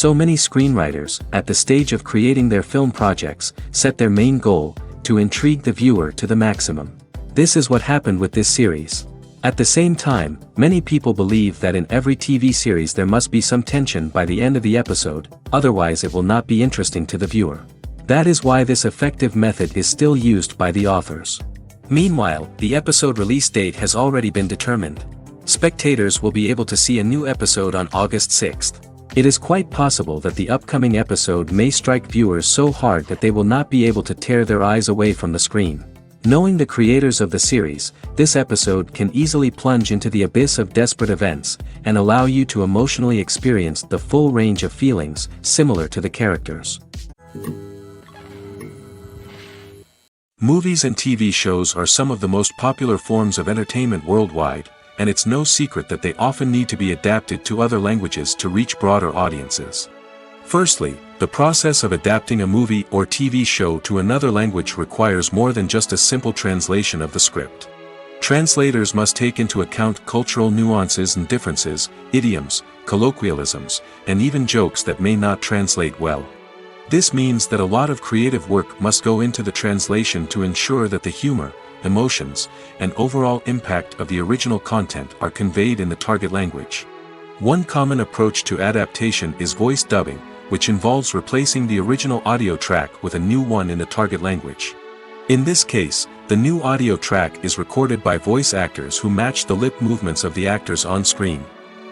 So many screenwriters, at the stage of creating their film projects, set their main goal, to intrigue the viewer to the maximum. This is what happened with this series. At the same time, many people believe that in every TV series there must be some tension by the end of the episode, otherwise it will not be interesting to the viewer. That is why this effective method is still used by the authors. Meanwhile, the episode release date has already been determined. Spectators will be able to see a new episode on August 6th. It is quite possible that the upcoming episode may strike viewers so hard that they will not be able to tear their eyes away from the screen. Knowing the creators of the series, this episode can easily plunge into the abyss of desperate events, and allow you to emotionally experience the full range of feelings, similar to the characters. Movies and TV shows are some of the most popular forms of entertainment worldwide, and it's no secret that they often need to be adapted to other languages to reach broader audiences. Firstly, the process of adapting a movie or TV show to another language requires more than just a simple translation of the script. Translators must take into account cultural nuances and differences, idioms, colloquialisms, and even jokes that may not translate well. This means that a lot of creative work must go into the translation to ensure that the humor, emotions, and overall impact of the original content are conveyed in the target language. One common approach to adaptation is voice dubbing, which involves replacing the original audio track with a new one in the target language. In this case, the new audio track is recorded by voice actors who match the lip movements of the actors on screen.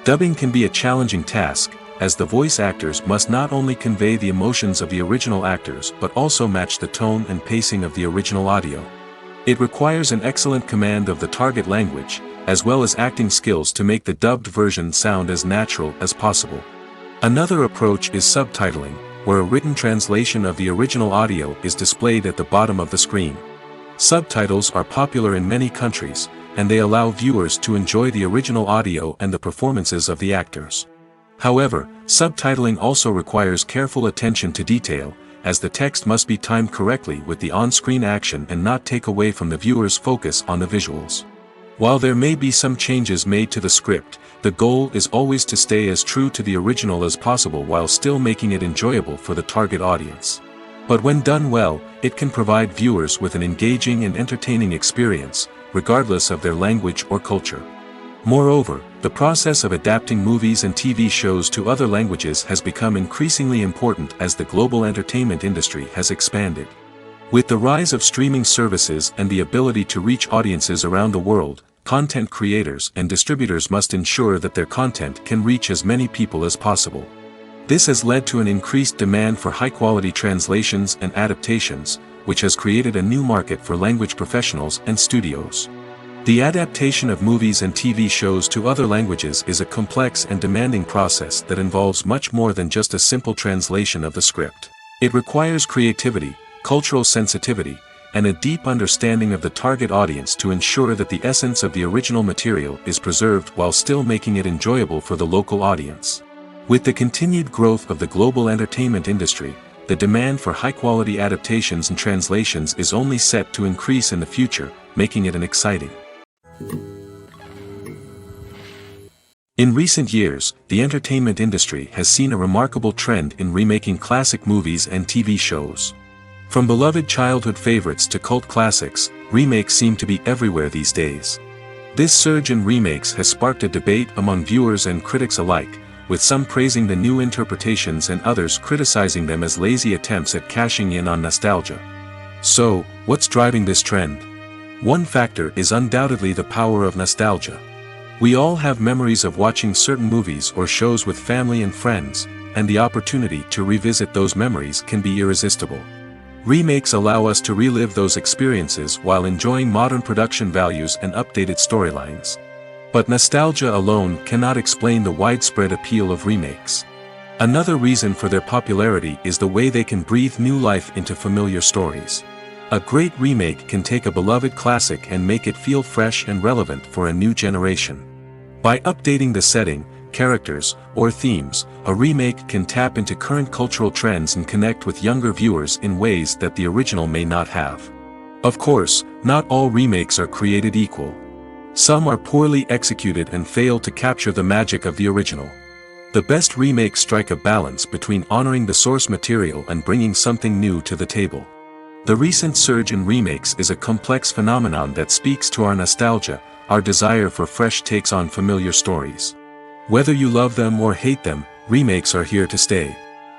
Dubbing can be a challenging task, as the voice actors must not only convey the emotions of the original actors but also match the tone and pacing of the original audio. It requires an excellent command of the target language, as well as acting skills to make the dubbed version sound as natural as possible. Another approach is subtitling, where a written translation of the original audio is displayed at the bottom of the screen. Subtitles are popular in many countries, and they allow viewers to enjoy the original audio and the performances of the actors. However, subtitling also requires careful attention to detail, as the text must be timed correctly with the on-screen action and not take away from the viewer's focus on the visuals. While there may be some changes made to the script, the goal is always to stay as true to the original as possible while still making it enjoyable for the target audience. But when done well, it can provide viewers with an engaging and entertaining experience, regardless of their language or culture. Moreover, the process of adapting movies and TV shows to other languages has become increasingly important as the global entertainment industry has expanded. With the rise of streaming services and the ability to reach audiences around the world, content creators and distributors must ensure that their content can reach as many people as possible. This has led to an increased demand for high-quality translations and adaptations, which has created a new market for language professionals and studios. The adaptation of movies and TV shows to other languages is a complex and demanding process that involves much more than just a simple translation of the script. It requires creativity, cultural sensitivity, and a deep understanding of the target audience to ensure that the essence of the original material is preserved while still making it enjoyable for the local audience. With the continued growth of the global entertainment industry, the demand for high-quality adaptations and translations is only set to increase in the future, making it exciting. In recent years, the entertainment industry has seen a remarkable trend in remaking classic movies and TV shows. From beloved childhood favorites to cult classics, remakes seem to be everywhere these days. This surge in remakes has sparked a debate among viewers and critics alike, with some praising the new interpretations and others criticizing them as lazy attempts at cashing in on nostalgia. So, what's driving this trend? One factor is undoubtedly the power of nostalgia. We all have memories of watching certain movies or shows with family and friends, and the opportunity to revisit those memories can be irresistible. Remakes allow us to relive those experiences while enjoying modern production values and updated storylines. But nostalgia alone cannot explain the widespread appeal of remakes. Another reason for their popularity is the way they can breathe new life into familiar stories. A great remake can take a beloved classic and make it feel fresh and relevant for a new generation. By updating the setting, characters, or themes, a remake can tap into current cultural trends and connect with younger viewers in ways that the original may not have. Of course, not all remakes are created equal. Some are poorly executed and fail to capture the magic of the original. The best remakes strike a balance between honoring the source material and bringing something new to the table. The recent surge in remakes is a complex phenomenon that speaks to our nostalgia, our desire for fresh takes on familiar stories. Whether you love them or hate them, remakes are here to stay.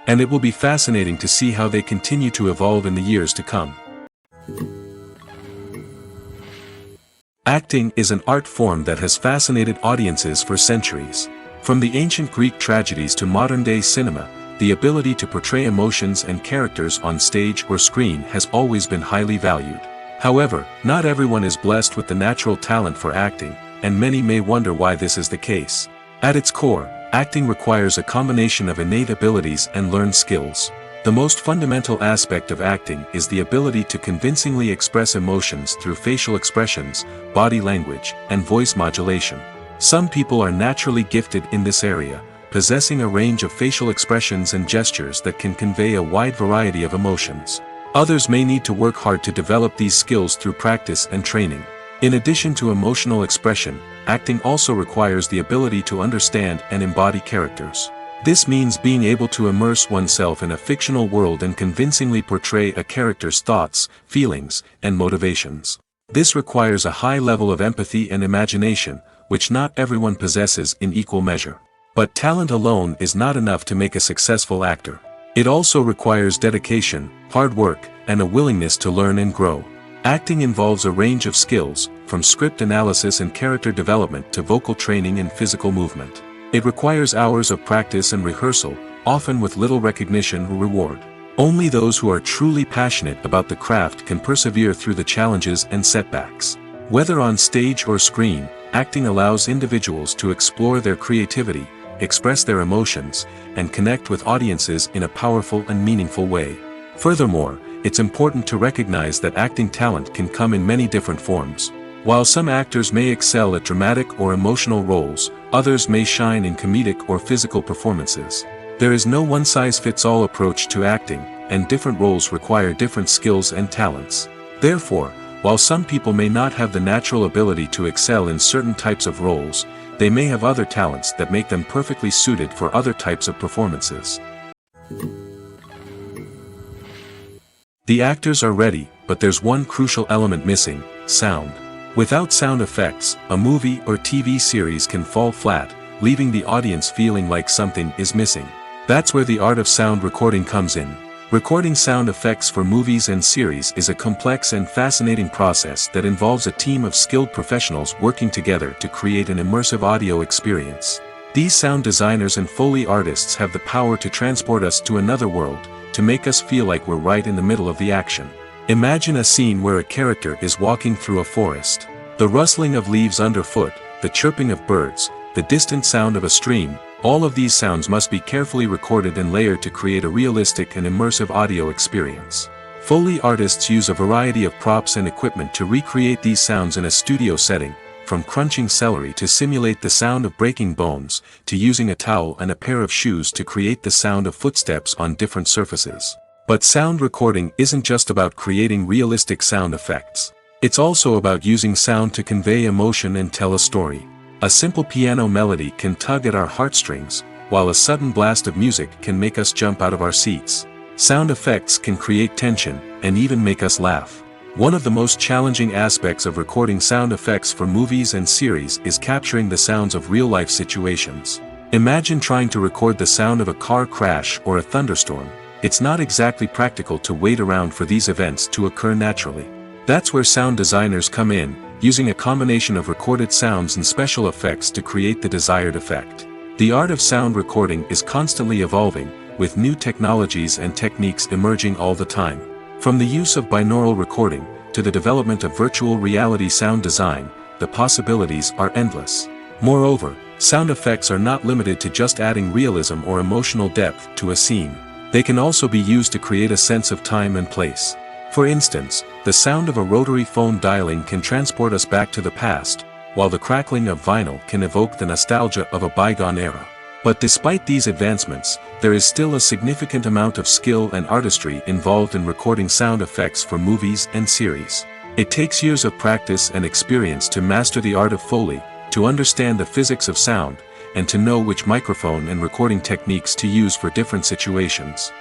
And it will be fascinating to see how they continue to evolve in the years to come. Acting is an art form that has fascinated audiences for centuries. From the ancient Greek tragedies to modern-day cinema, the ability to portray emotions and characters on stage or screen has always been highly valued. However, not everyone is blessed with the natural talent for acting, and many may wonder why this is the case. At its core, acting requires a combination of innate abilities and learned skills. The most fundamental aspect of acting is the ability to convincingly express emotions through facial expressions, body language, and voice modulation. Some people are naturally gifted in this area, possessing a range of facial expressions and gestures that can convey a wide variety of emotions. Others may need to work hard to develop these skills through practice and training. In addition to emotional expression, acting also requires the ability to understand and embody characters. This means being able to immerse oneself in a fictional world and convincingly portray a character's thoughts, feelings, and motivations. This requires a high level of empathy and imagination, which not everyone possesses in equal measure. But talent alone is not enough to make a successful actor. It also requires dedication, hard work, and a willingness to learn and grow. Acting involves a range of skills, from script analysis and character development to vocal training and physical movement. It requires hours of practice and rehearsal, often with little recognition or reward. Only those who are truly passionate about the craft can persevere through the challenges and setbacks. Whether on stage or screen, acting allows individuals to explore their creativity, express their emotions, and connect with audiences in a powerful and meaningful way. Furthermore, it's important to recognize that acting talent can come in many different forms. While some actors may excel at dramatic or emotional roles, others may shine in comedic or physical performances. There is no one-size-fits-all approach to acting, and different roles require different skills and talents. Therefore, while some people may not have the natural ability to excel in certain types of roles, they may have other talents that make them perfectly suited for other types of performances. The actors are ready, but there's one crucial element missing: sound. Without sound effects, a movie or TV series can fall flat, leaving the audience feeling like something is missing. That's where the art of sound recording comes in. Recording sound effects for movies and series is a complex and fascinating process that involves a team of skilled professionals working together to create an immersive audio experience. These sound designers and Foley artists have the power to transport us to another world, to make us feel like we're right in the middle of the action. Imagine a scene where a character is walking through a forest. The rustling of leaves underfoot, the chirping of birds, the distant sound of a stream, all of these sounds must be carefully recorded and layered to create a realistic and immersive audio experience. Foley artists use a variety of props and equipment to recreate these sounds in a studio setting, from crunching celery to simulate the sound of breaking bones, to using a towel and a pair of shoes to create the sound of footsteps on different surfaces. But sound recording isn't just about creating realistic sound effects. It's also about using sound to convey emotion and tell a story. A simple piano melody can tug at our heartstrings, while a sudden blast of music can make us jump out of our seats. Sound effects can create tension, and even make us laugh. One of the most challenging aspects of recording sound effects for movies and series is capturing the sounds of real-life situations. Imagine trying to record the sound of a car crash or a thunderstorm. It's not exactly practical to wait around for these events to occur naturally. That's where sound designers come in, using a combination of recorded sounds and special effects to create the desired effect. The art of sound recording is constantly evolving, with new technologies and techniques emerging all the time. From the use of binaural recording, to the development of virtual reality sound design, the possibilities are endless. Moreover, sound effects are not limited to just adding realism or emotional depth to a scene. They can also be used to create a sense of time and place. For instance, the sound of a rotary phone dialing can transport us back to the past, while the crackling of vinyl can evoke the nostalgia of a bygone era. But despite these advancements, there is still a significant amount of skill and artistry involved in recording sound effects for movies and series. It takes years of practice and experience to master the art of Foley, to understand the physics of sound, and to know which microphone and recording techniques to use for different situations.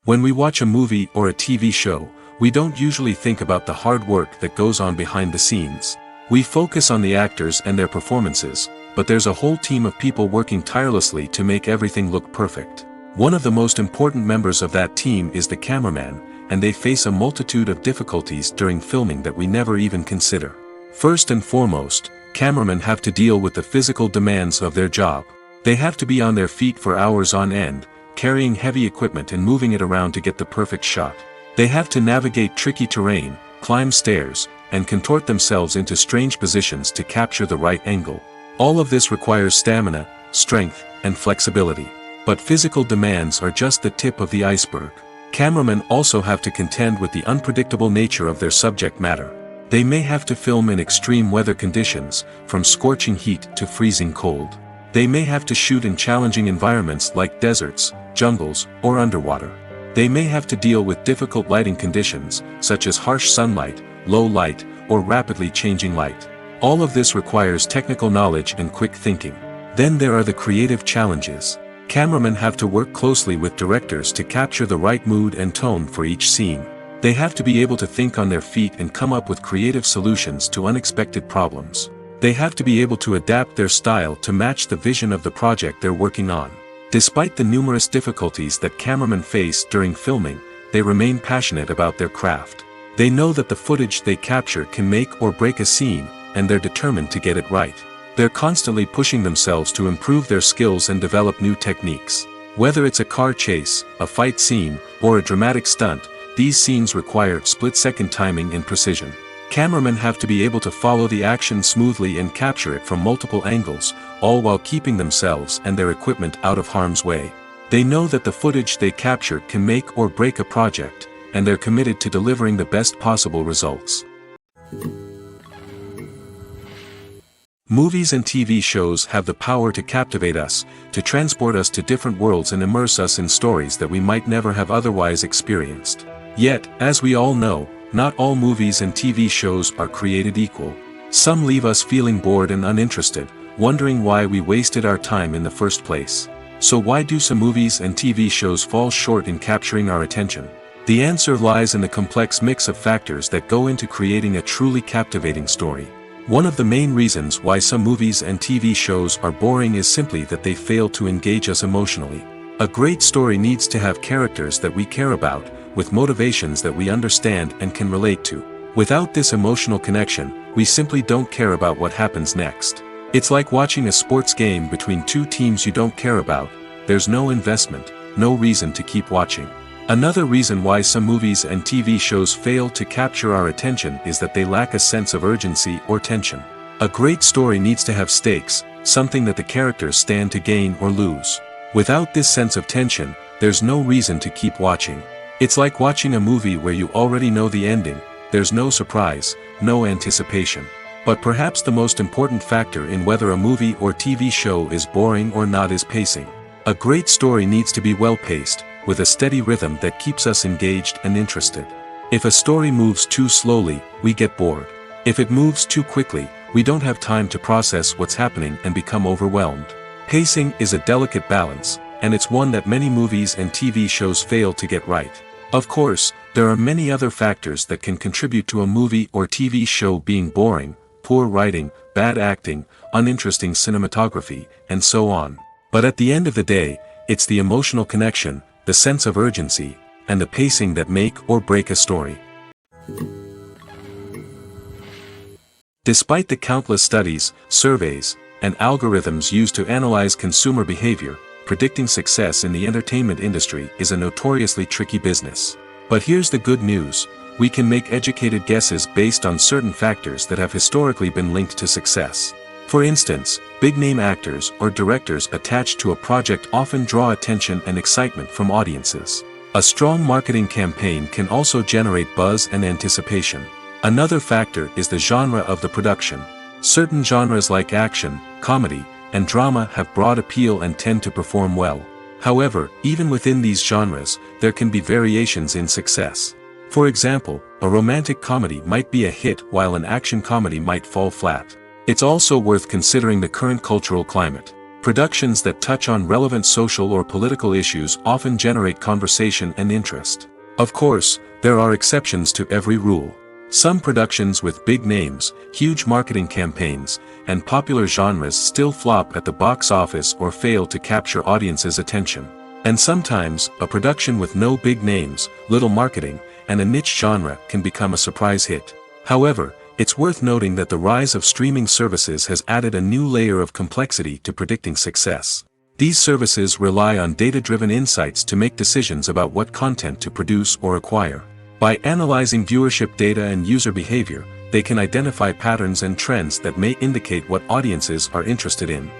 When we watch a movie or a TV show, we don't usually think about the hard work that goes on behind the scenes. We focus on the actors and their performances, but there's a whole team of people working tirelessly to make everything look perfect. One of the most important members of that team is the cameraman, and they face a multitude of difficulties during filming that we never even consider. First and foremost, cameramen have to deal with the physical demands of their job. They have to be on their feet for hours on end, carrying heavy equipment and moving it around to get the perfect shot. They have to navigate tricky terrain, climb stairs, and contort themselves into strange positions to capture the right angle. All of this requires stamina, strength, and flexibility. But physical demands are just the tip of the iceberg. Cameramen also have to contend with the unpredictable nature of their subject matter. They may have to film in extreme weather conditions, from scorching heat to freezing cold. They may have to shoot in challenging environments like deserts, jungles, or underwater. They may have to deal with difficult lighting conditions, such as harsh sunlight, low light, or rapidly changing light. All of this requires technical knowledge and quick thinking. Then there are the creative challenges. Cameramen have to work closely with directors to capture the right mood and tone for each scene. They have to be able to think on their feet and come up with creative solutions to unexpected problems. They have to be able to adapt their style to match the vision of the project they're working on. Despite the numerous difficulties that cameramen face during filming, they remain passionate about their craft. They know that the footage they capture can make or break a scene, and they're determined to get it right. They're constantly pushing themselves to improve their skills and develop new techniques. Whether it's a car chase, a fight scene, or a dramatic stunt, these scenes require split-second timing and precision. Cameramen have to be able to follow the action smoothly and capture it from multiple angles, all while keeping themselves and their equipment out of harm's way. They know that the footage they capture can make or break a project, and they're committed to delivering the best possible results. Movies and TV shows have the power to captivate us, to transport us to different worlds and immerse us in stories that we might never have otherwise experienced. Yet, as we all know, not all movies and TV shows are created equal. Some leave us feeling bored and uninterested, wondering why we wasted our time in the first place. So why do some movies and TV shows fall short in capturing our attention? The answer lies in the complex mix of factors that go into creating a truly captivating story. One of the main reasons why some movies and TV shows are boring is simply that they fail to engage us emotionally. A great story needs to have characters that we care about, with motivations that we understand and can relate to. Without this emotional connection, we simply don't care about what happens next. It's like watching a sports game between two teams you don't care about. There's no investment, no reason to keep watching. Another reason why some movies and TV shows fail to capture our attention is that they lack a sense of urgency or tension. A great story needs to have stakes, something that the characters stand to gain or lose. Without this sense of tension, there's no reason to keep watching. It's like watching a movie where you already know the ending. There's no surprise, no anticipation. But perhaps the most important factor in whether a movie or TV show is boring or not is pacing. A great story needs to be well-paced, with a steady rhythm that keeps us engaged and interested. If a story moves too slowly, we get bored. If it moves too quickly, we don't have time to process what's happening and become overwhelmed. Pacing is a delicate balance, and it's one that many movies and TV shows fail to get right. Of course, there are many other factors that can contribute to a movie or TV show being boring: poor writing, bad acting, uninteresting cinematography, and so on. But at the end of the day, it's the emotional connection, the sense of urgency, and the pacing that make or break a story. Despite the countless studies, surveys, and algorithms used to analyze consumer behavior, predicting success in the entertainment industry is a notoriously tricky business. But here's the good news: we can make educated guesses based on certain factors that have historically been linked to success. For instance, big-name actors or directors attached to a project often draw attention and excitement from audiences. A strong marketing campaign can also generate buzz and anticipation. Another factor is the genre of the production. Certain genres like action, comedy, and drama have broad appeal and tend to perform well. However, even within these genres, there can be variations in success. For example, a romantic comedy might be a hit while an action comedy might fall flat. It's also worth considering the current cultural climate. Productions that touch on relevant social or political issues often generate conversation and interest. Of course, there are exceptions to every rule. Some productions with big names, huge marketing campaigns, and popular genres still flop at the box office or fail to capture audiences' attention. And sometimes, a production with no big names, little marketing, and a niche genre can become a surprise hit. However, it's worth noting that the rise of streaming services has added a new layer of complexity to predicting success. These services rely on data-driven insights to make decisions about what content to produce or acquire. By analyzing viewership data and user behavior, they can identify patterns and trends that may indicate what audiences are interested in.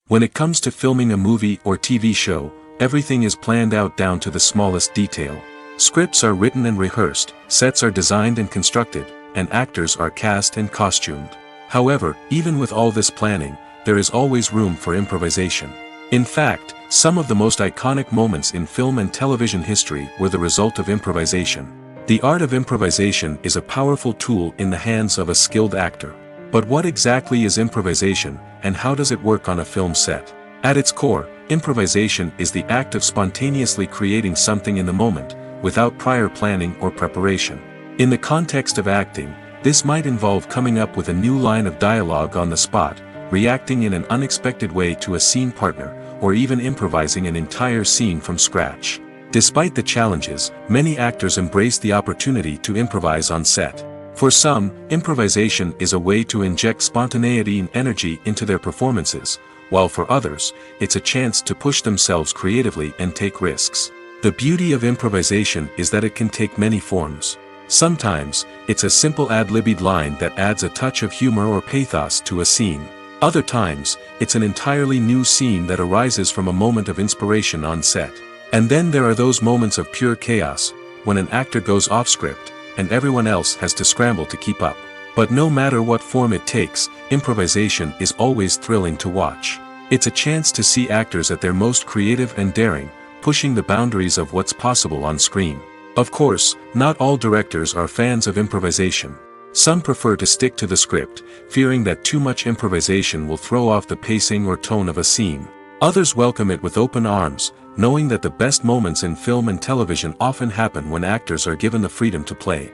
When it comes to filming a movie or TV show, everything is planned out down to the smallest detail. Scripts are written and rehearsed, sets are designed and constructed, and actors are cast and costumed. However, even with all this planning, there is always room for improvisation. In fact, some of the most iconic moments in film and television history were the result of improvisation. The art of improvisation is a powerful tool in the hands of a skilled actor. But what exactly is improvisation, and how does it work on a film set? At its core, improvisation is the act of spontaneously creating something in the moment, without prior planning or preparation. In the context of acting, this might involve coming up with a new line of dialogue on the spot, reacting in an unexpected way to a scene partner, or even improvising an entire scene from scratch. Despite the challenges, many actors embrace the opportunity to improvise on set. For some, improvisation is a way to inject spontaneity and energy into their performances, while for others, it's a chance to push themselves creatively and take risks. The beauty of improvisation is that it can take many forms. Sometimes, it's a simple ad-libbed line that adds a touch of humor or pathos to a scene. Other times, it's an entirely new scene that arises from a moment of inspiration on set. And then there are those moments of pure chaos, when an actor goes off script, and everyone else has to scramble to keep up. But no matter what form it takes, improvisation is always thrilling to watch. It's a chance to see actors at their most creative and daring, pushing the boundaries of what's possible on screen. Of course, not all directors are fans of improvisation. Some prefer to stick to the script, fearing that too much improvisation will throw off the pacing or tone of a scene. Others welcome it with open arms, knowing that the best moments in film and television often happen when actors are given the freedom to play.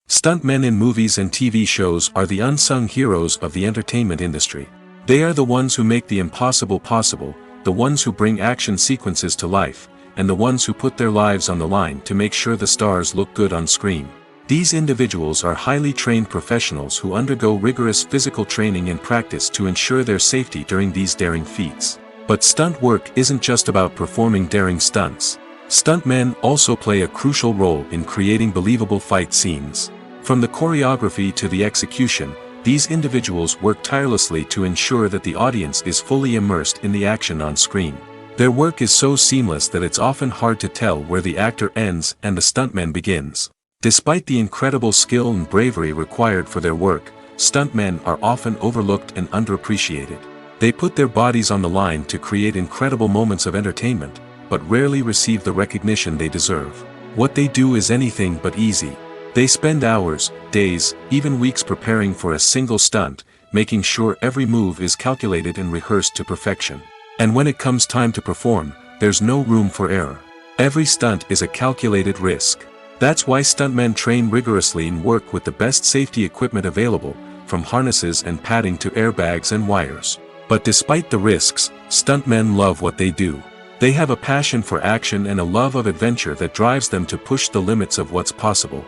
Stuntmen in movies and TV shows are the unsung heroes of the entertainment industry. They are the ones who make the impossible possible, the ones who bring action sequences to life, and the ones who put their lives on the line to make sure the stars look good on screen. These individuals are highly trained professionals who undergo rigorous physical training and practice to ensure their safety during these daring feats. But stunt work isn't just about performing daring stunts. Stuntmen also play a crucial role in creating believable fight scenes. From the choreography to the execution, these individuals work tirelessly to ensure that the audience is fully immersed in the action on screen. Their work is so seamless that it's often hard to tell where the actor ends and the stuntman begins. Despite the incredible skill and bravery required for their work, stuntmen are often overlooked and underappreciated. They put their bodies on the line to create incredible moments of entertainment, but rarely receive the recognition they deserve. What they do is anything but easy. They spend hours, days, even weeks preparing for a single stunt, making sure every move is calculated and rehearsed to perfection. And when it comes time to perform, there's no room for error. Every stunt is a calculated risk. That's why stuntmen train rigorously and work with the best safety equipment available, from harnesses and padding to airbags and wires. But despite the risks, stuntmen love what they do. They have a passion for action and a love of adventure that drives them to push the limits of what's possible.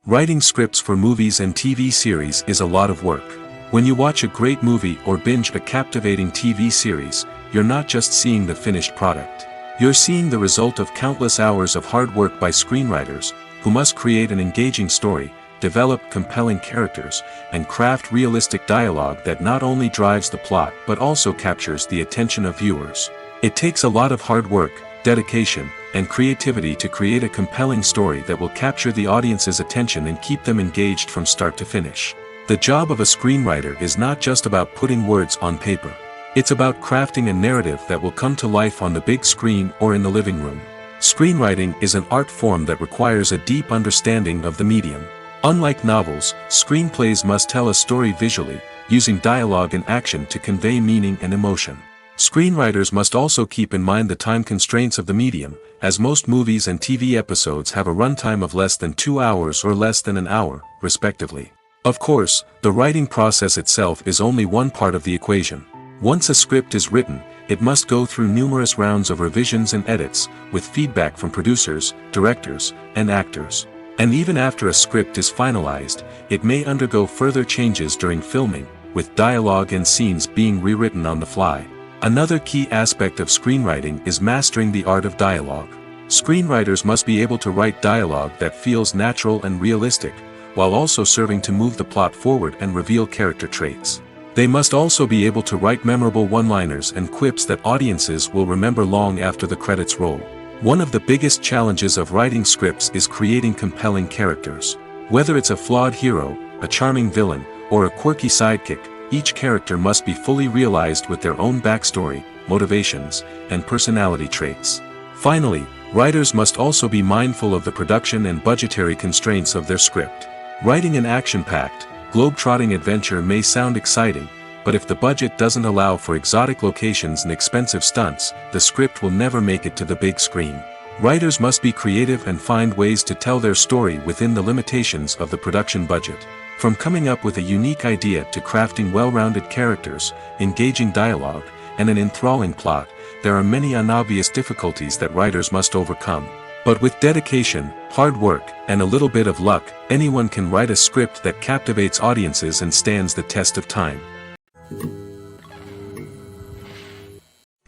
Writing scripts for movies and TV series is a lot of work. When you watch a great movie or binge a captivating TV series, you're not just seeing the finished product. You're seeing the result of countless hours of hard work by screenwriters, who must create an engaging story, develop compelling characters, and craft realistic dialogue that not only drives the plot but also captures the attention of viewers. It takes a lot of hard work, dedication, and creativity to create a compelling story that will capture the audience's attention and keep them engaged from start to finish. The job of a screenwriter is not just about putting words on paper. It's about crafting a narrative that will come to life on the big screen or in the living room. Screenwriting is an art form that requires a deep understanding of the medium. Unlike novels, screenplays must tell a story visually, using dialogue and action to convey meaning and emotion. Screenwriters must also keep in mind the time constraints of the medium, as most movies and TV episodes have a runtime of less than 2 hours or less than an hour, respectively. Of course, the writing process itself is only one part of the equation. Once a script is written, it must go through numerous rounds of revisions and edits, with feedback from producers, directors, and actors. And even after a script is finalized, it may undergo further changes during filming, with dialogue and scenes being rewritten on the fly. Another key aspect of screenwriting is mastering the art of dialogue. Screenwriters must be able to write dialogue that feels natural and realistic, while also serving to move the plot forward and reveal character traits. They must also be able to write memorable one-liners and quips that audiences will remember long after the credits roll. One of the biggest challenges of writing scripts is creating compelling characters. Whether it's a flawed hero, a charming villain, or a quirky sidekick, each character must be fully realized with their own backstory, motivations, and personality traits. Finally, writers must also be mindful of the production and budgetary constraints of their script. Writing an action-packed, globe-trotting adventure may sound exciting, but if the budget doesn't allow for exotic locations and expensive stunts, the script will never make it to the big screen. Writers must be creative and find ways to tell their story within the limitations of the production budget. From coming up with a unique idea to crafting well-rounded characters, engaging dialogue, and an enthralling plot, there are many unobvious difficulties that writers must overcome. But with dedication, hard work, and a little bit of luck, anyone can write a script that captivates audiences and stands the test of time.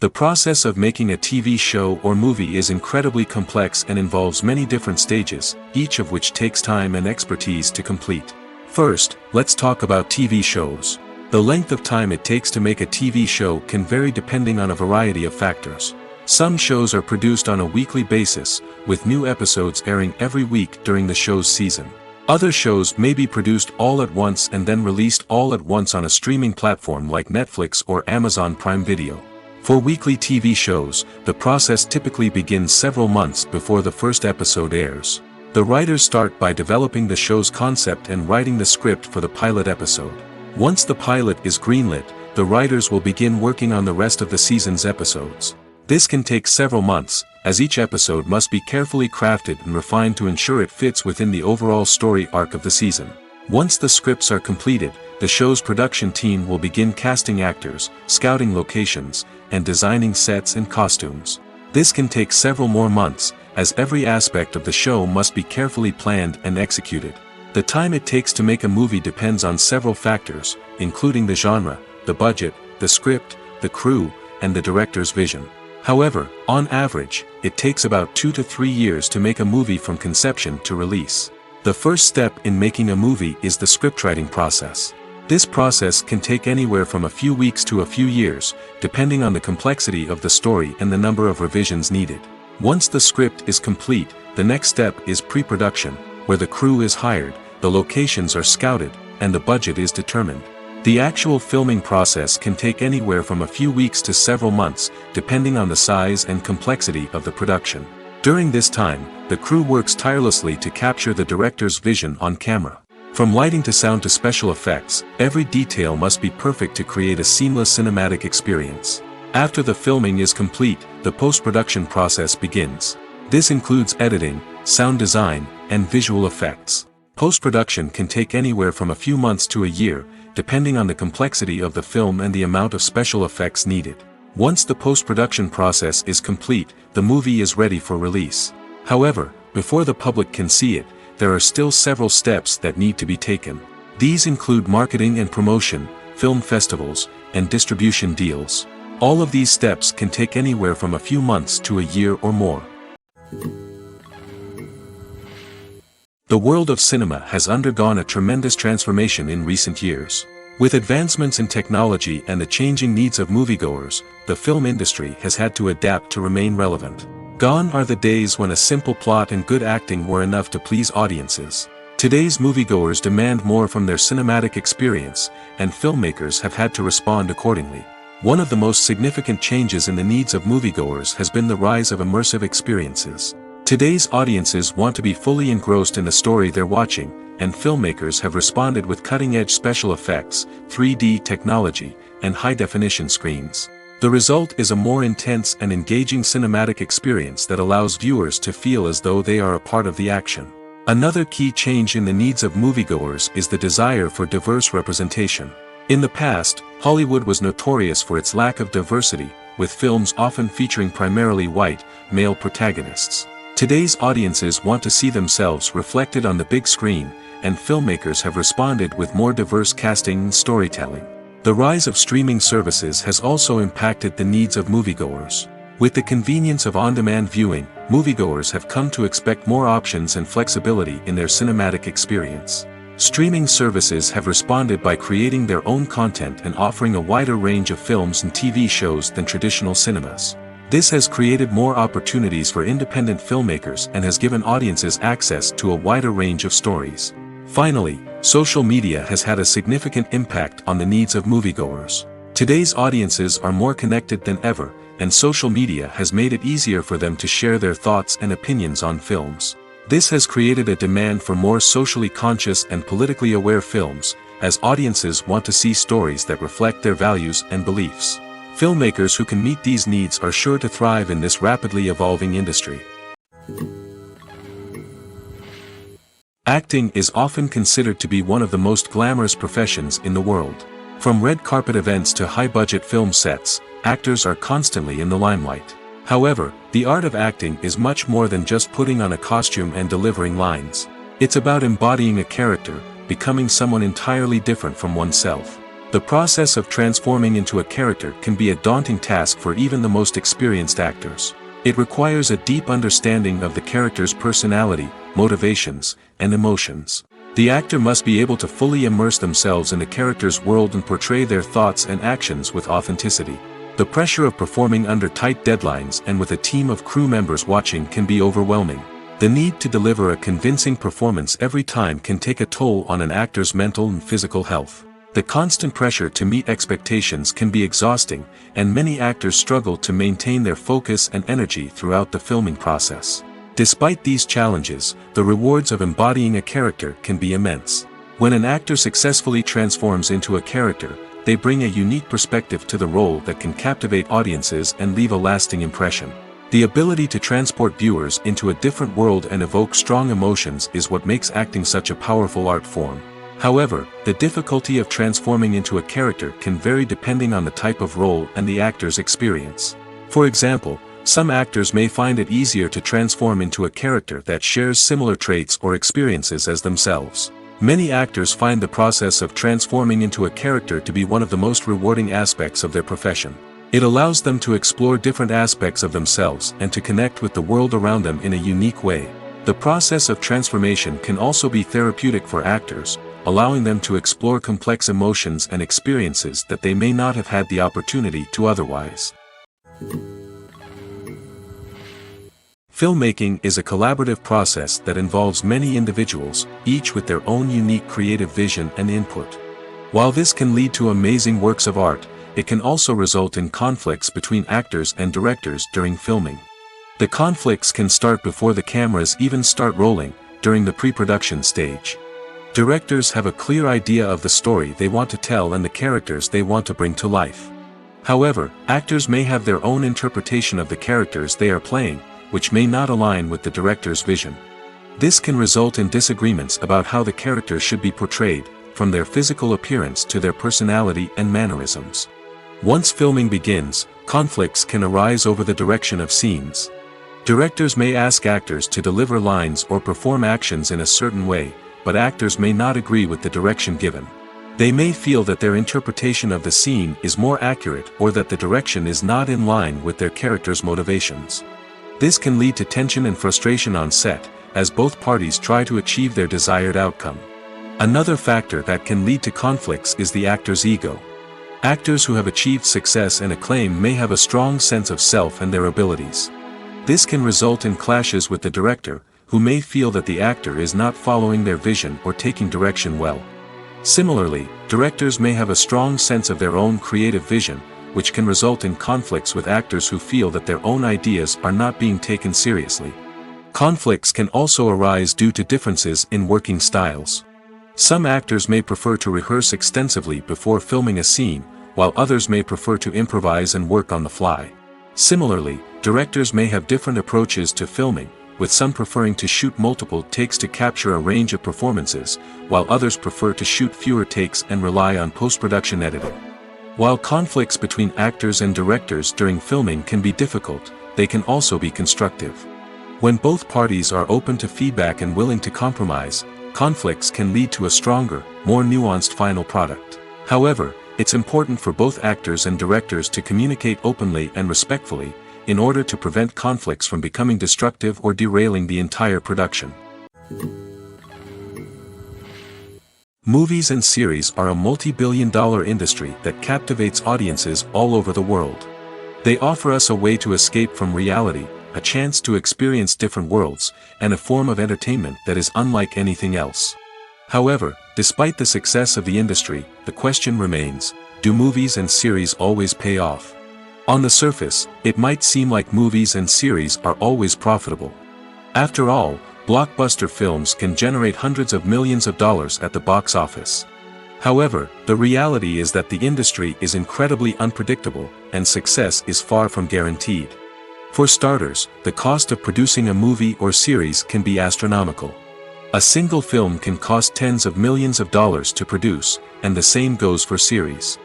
The process of making a TV show or movie is incredibly complex and involves many different stages, each of which takes time and expertise to complete. First, let's talk about TV shows. The length of time it takes to make a TV show can vary depending on a variety of factors. Some shows are produced on a weekly basis, with new episodes airing every week during the show's season. Other shows may be produced all at once and then released all at once on a streaming platform like Netflix or Amazon Prime Video. For weekly TV shows, the process typically begins several months before the first episode airs. The writers start by developing the show's concept and writing the script for the pilot episode. Once the pilot is greenlit, the writers will begin working on the rest of the season's episodes. This can take several months, as each episode must be carefully crafted and refined to ensure it fits within the overall story arc of the season. Once the scripts are completed, the show's production team will begin casting actors, scouting locations, and designing sets and costumes. This can take several more months, as every aspect of the show must be carefully planned and executed. The time it takes to make a movie depends on several factors, including the genre, the budget, the script, the crew, and the director's vision. However, on average, it takes about 2 to 3 years to make a movie from conception to release. The first step in making a movie is the scriptwriting process. This process can take anywhere from a few weeks to a few years, depending on the complexity of the story and the number of revisions needed. Once the script is complete, the next step is pre-production, where the crew is hired, the locations are scouted, and the budget is determined. The actual filming process can take anywhere from a few weeks to several months, depending on the size and complexity of the production. During this time, the crew works tirelessly to capture the director's vision on camera. From lighting to sound to special effects, every detail must be perfect to create a seamless cinematic experience. After the filming is complete, the post-production process begins. This includes editing, sound design, and visual effects. Post-production can take anywhere from a few months to a year, depending on the complexity of the film and the amount of special effects needed. Once the post-production process is complete, the movie is ready for release. However, before the public can see it, there are still several steps that need to be taken. These include marketing and promotion, film festivals, and distribution deals. All of these steps can take anywhere from a few months to a year or more. The world of cinema has undergone a tremendous transformation in recent years. With advancements in technology and the changing needs of moviegoers, the film industry has had to adapt to remain relevant. Gone are the days when a simple plot and good acting were enough to please audiences. Today's moviegoers demand more from their cinematic experience, and filmmakers have had to respond accordingly. One of the most significant changes in the needs of moviegoers has been the rise of immersive experiences. Today's audiences want to be fully engrossed in the story they're watching, and filmmakers have responded with cutting-edge special effects, 3D technology, and high-definition screens. The result is a more intense and engaging cinematic experience that allows viewers to feel as though they are a part of the action. Another key change in the needs of moviegoers is the desire for diverse representation. In the past, Hollywood was notorious for its lack of diversity, with films often featuring primarily white, male protagonists. Today's audiences want to see themselves reflected on the big screen, and filmmakers have responded with more diverse casting and storytelling. The rise of streaming services has also impacted the needs of moviegoers. With the convenience of on-demand viewing, moviegoers have come to expect more options and flexibility in their cinematic experience. Streaming services have responded by creating their own content and offering a wider range of films and TV shows than traditional cinemas. This has created more opportunities for independent filmmakers and has given audiences access to a wider range of stories. Finally, social media has had a significant impact on the needs of moviegoers. Today's audiences are more connected than ever, and social media has made it easier for them to share their thoughts and opinions on films. This has created a demand for more socially conscious and politically aware films, as audiences want to see stories that reflect their values and beliefs. Filmmakers who can meet these needs are sure to thrive in this rapidly evolving industry. Acting is often considered to be one of the most glamorous professions in the world. From red carpet events to high-budget film sets, actors are constantly in the limelight. However, the art of acting is much more than just putting on a costume and delivering lines. It's about embodying a character, becoming someone entirely different from oneself. The process of transforming into a character can be a daunting task for even the most experienced actors. It requires a deep understanding of the character's personality, motivations, and emotions. The actor must be able to fully immerse themselves in the character's world and portray their thoughts and actions with authenticity. The pressure of performing under tight deadlines and with a team of crew members watching can be overwhelming. The need to deliver a convincing performance every time can take a toll on an actor's mental and physical health. The constant pressure to meet expectations can be exhausting, and many actors struggle to maintain their focus and energy throughout the filming process. Despite these challenges, the rewards of embodying a character can be immense. When an actor successfully transforms into a character, they bring a unique perspective to the role that can captivate audiences and leave a lasting impression. The ability to transport viewers into a different world and evoke strong emotions is what makes acting such a powerful art form. However, the difficulty of transforming into a character can vary depending on the type of role and the actor's experience. For example, some actors may find it easier to transform into a character that shares similar traits or experiences as themselves. Many actors find the process of transforming into a character to be one of the most rewarding aspects of their profession. It allows them to explore different aspects of themselves and to connect with the world around them in a unique way. The process of transformation can also be therapeutic for actors, allowing them to explore complex emotions and experiences that they may not have had the opportunity to otherwise. Filmmaking is a collaborative process that involves many individuals, each with their own unique creative vision and input. While this can lead to amazing works of art, it can also result in conflicts between actors and directors during filming. The conflicts can start before the cameras even start rolling, during the pre-production stage. Directors have a clear idea of the story they want to tell and the characters they want to bring to life. However, actors may have their own interpretation of the characters they are playing, which may not align with the director's vision. This can result in disagreements about how the characters should be portrayed, from their physical appearance to their personality and mannerisms. Once filming begins, conflicts can arise over the direction of scenes. Directors may ask actors to deliver lines or perform actions in a certain way, but actors may not agree with the direction given. They may feel that their interpretation of the scene is more accurate or that the direction is not in line with their character's motivations. This can lead to tension and frustration on set, as both parties try to achieve their desired outcome. Another factor that can lead to conflicts is the actor's ego. Actors who have achieved success and acclaim may have a strong sense of self and their abilities. This can result in clashes with the director, who may feel that the actor is not following their vision or taking direction well. Similarly, directors may have a strong sense of their own creative vision, which can result in conflicts with actors who feel that their own ideas are not being taken seriously. Conflicts can also arise due to differences in working styles. Some actors may prefer to rehearse extensively before filming a scene, while others may prefer to improvise and work on the fly. Similarly, directors may have different approaches to filming, with some preferring to shoot multiple takes to capture a range of performances, while others prefer to shoot fewer takes and rely on post-production editing. While conflicts between actors and directors during filming can be difficult, they can also be constructive. When both parties are open to feedback and willing to compromise, conflicts can lead to a stronger, more nuanced final product. However, it's important for both actors and directors to communicate openly and respectfully, in order to prevent conflicts from becoming destructive or derailing the entire production. Movies and series are a multi-billion-dollar industry that captivates audiences all over the world. They offer us a way to escape from reality, a chance to experience different worlds, and a form of entertainment that is unlike anything else. However, despite the success of the industry, the question remains, do movies and series always pay off? On the surface, it might seem like movies and series are always profitable. After all, blockbuster films can generate hundreds of millions of dollars at the box office. However, the reality is that the industry is incredibly unpredictable, and success is far from guaranteed. For starters, the cost of producing a movie or series can be astronomical. A single film can cost tens of millions of dollars to produce, and the same goes for series.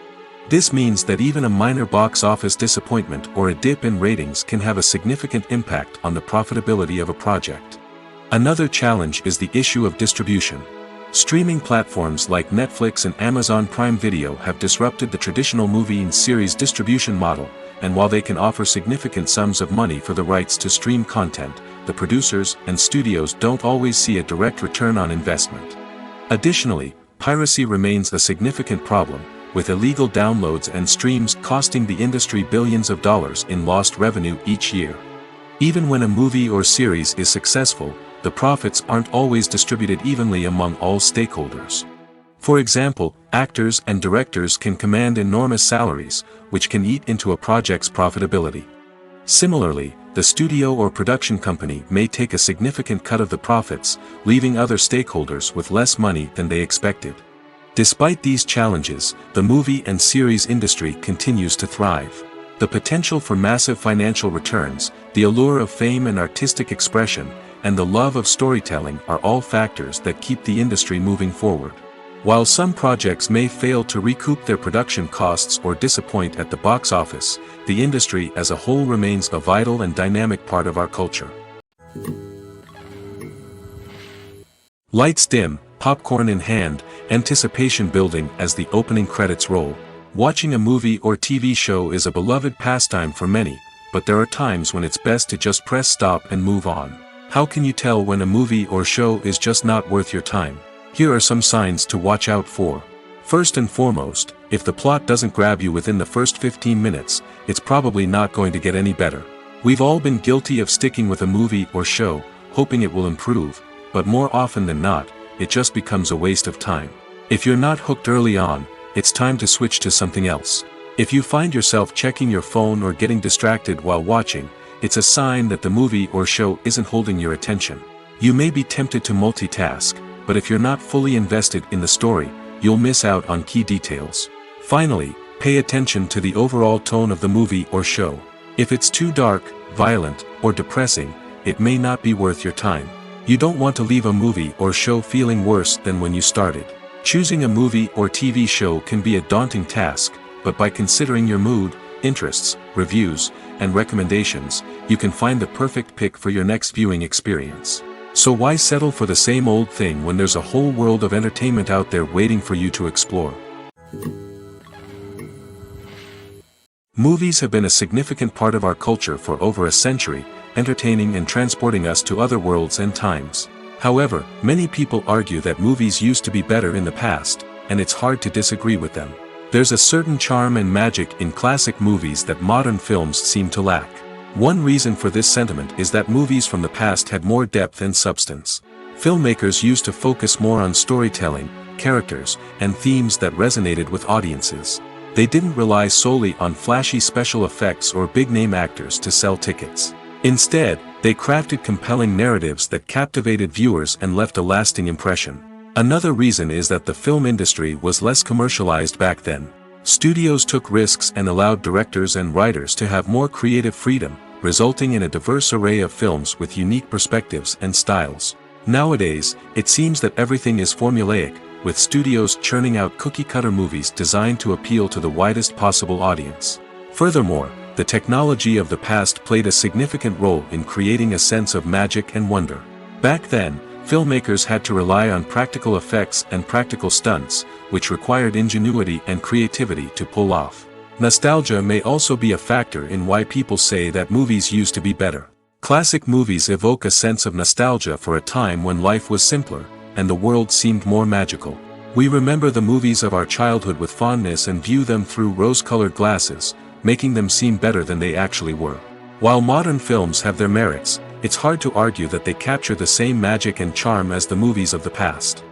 This means that even a minor box office disappointment or a dip in ratings can have a significant impact on the profitability of a project. Another challenge is the issue of distribution. Streaming platforms like Netflix and Amazon Prime Video have disrupted the traditional movie and series distribution model, and while they can offer significant sums of money for the rights to stream content, the producers and studios don't always see a direct return on investment. Additionally, piracy remains a significant problem, with illegal downloads and streams costing the industry billions of dollars in lost revenue each year. Even when a movie or series is successful, the profits aren't always distributed evenly among all stakeholders. For example, actors and directors can command enormous salaries, which can eat into a project's profitability. Similarly, the studio or production company may take a significant cut of the profits, leaving other stakeholders with less money than they expected. Despite these challenges, the movie and series industry continues to thrive. The potential for massive financial returns, the allure of fame and artistic expression, and the love of storytelling are all factors that keep the industry moving forward. While some projects may fail to recoup their production costs or disappoint at the box office, the industry as a whole remains a vital and dynamic part of our culture. Lights dim, popcorn in hand, anticipation building as the opening credits roll. Watching a movie or TV show is a beloved pastime for many, but there are times when it's best to just press stop and move on. How can you tell when a movie or show is just not worth your time? Here are some signs to watch out for. First and foremost, if the plot doesn't grab you within the first 15 minutes, it's probably not going to get any better. We've all been guilty of sticking with a movie or show, hoping it will improve, but more often than not, it just becomes a waste of time. If you're not hooked early on, it's time to switch to something else. If you find yourself checking your phone or getting distracted while watching, it's a sign that the movie or show isn't holding your attention. You may be tempted to multitask, but if you're not fully invested in the story, you'll miss out on key details. Finally, pay attention to the overall tone of the movie or show. If it's too dark, violent, or depressing, it may not be worth your time. You don't want to leave a movie or show feeling worse than when you started. Choosing a movie or TV show can be a daunting task, but by considering your mood, interests, reviews, and recommendations, you can find the perfect pick for your next viewing experience. So why settle for the same old thing when there's a whole world of entertainment out there waiting for you to explore? Movies have been a significant part of our culture for over a century, entertaining and transporting us to other worlds and times. However, many people argue that movies used to be better in the past, and it's hard to disagree with them. There's a certain charm and magic in classic movies that modern films seem to lack. One reason for this sentiment is that movies from the past had more depth and substance. Filmmakers used to focus more on storytelling, characters, and themes that resonated with audiences. They didn't rely solely on flashy special effects or big-name actors to sell tickets. Instead, they crafted compelling narratives that captivated viewers and left a lasting impression. Another reason is that the film industry was less commercialized back then. Studios took risks and allowed directors and writers to have more creative freedom, resulting in a diverse array of films with unique perspectives and styles. Nowadays, it seems that everything is formulaic, with studios churning out cookie-cutter movies designed to appeal to the widest possible audience. Furthermore, the technology of the past played a significant role in creating a sense of magic and wonder. Back then, filmmakers had to rely on practical effects and practical stunts, which required ingenuity and creativity to pull off. Nostalgia may also be a factor in why people say that movies used to be better. Classic movies evoke a sense of nostalgia for a time when life was simpler, and the world seemed more magical. We remember the movies of our childhood with fondness and view them through rose-colored glasses, making them seem better than they actually were. While modern films have their merits, it's hard to argue that they capture the same magic and charm as the movies of the past.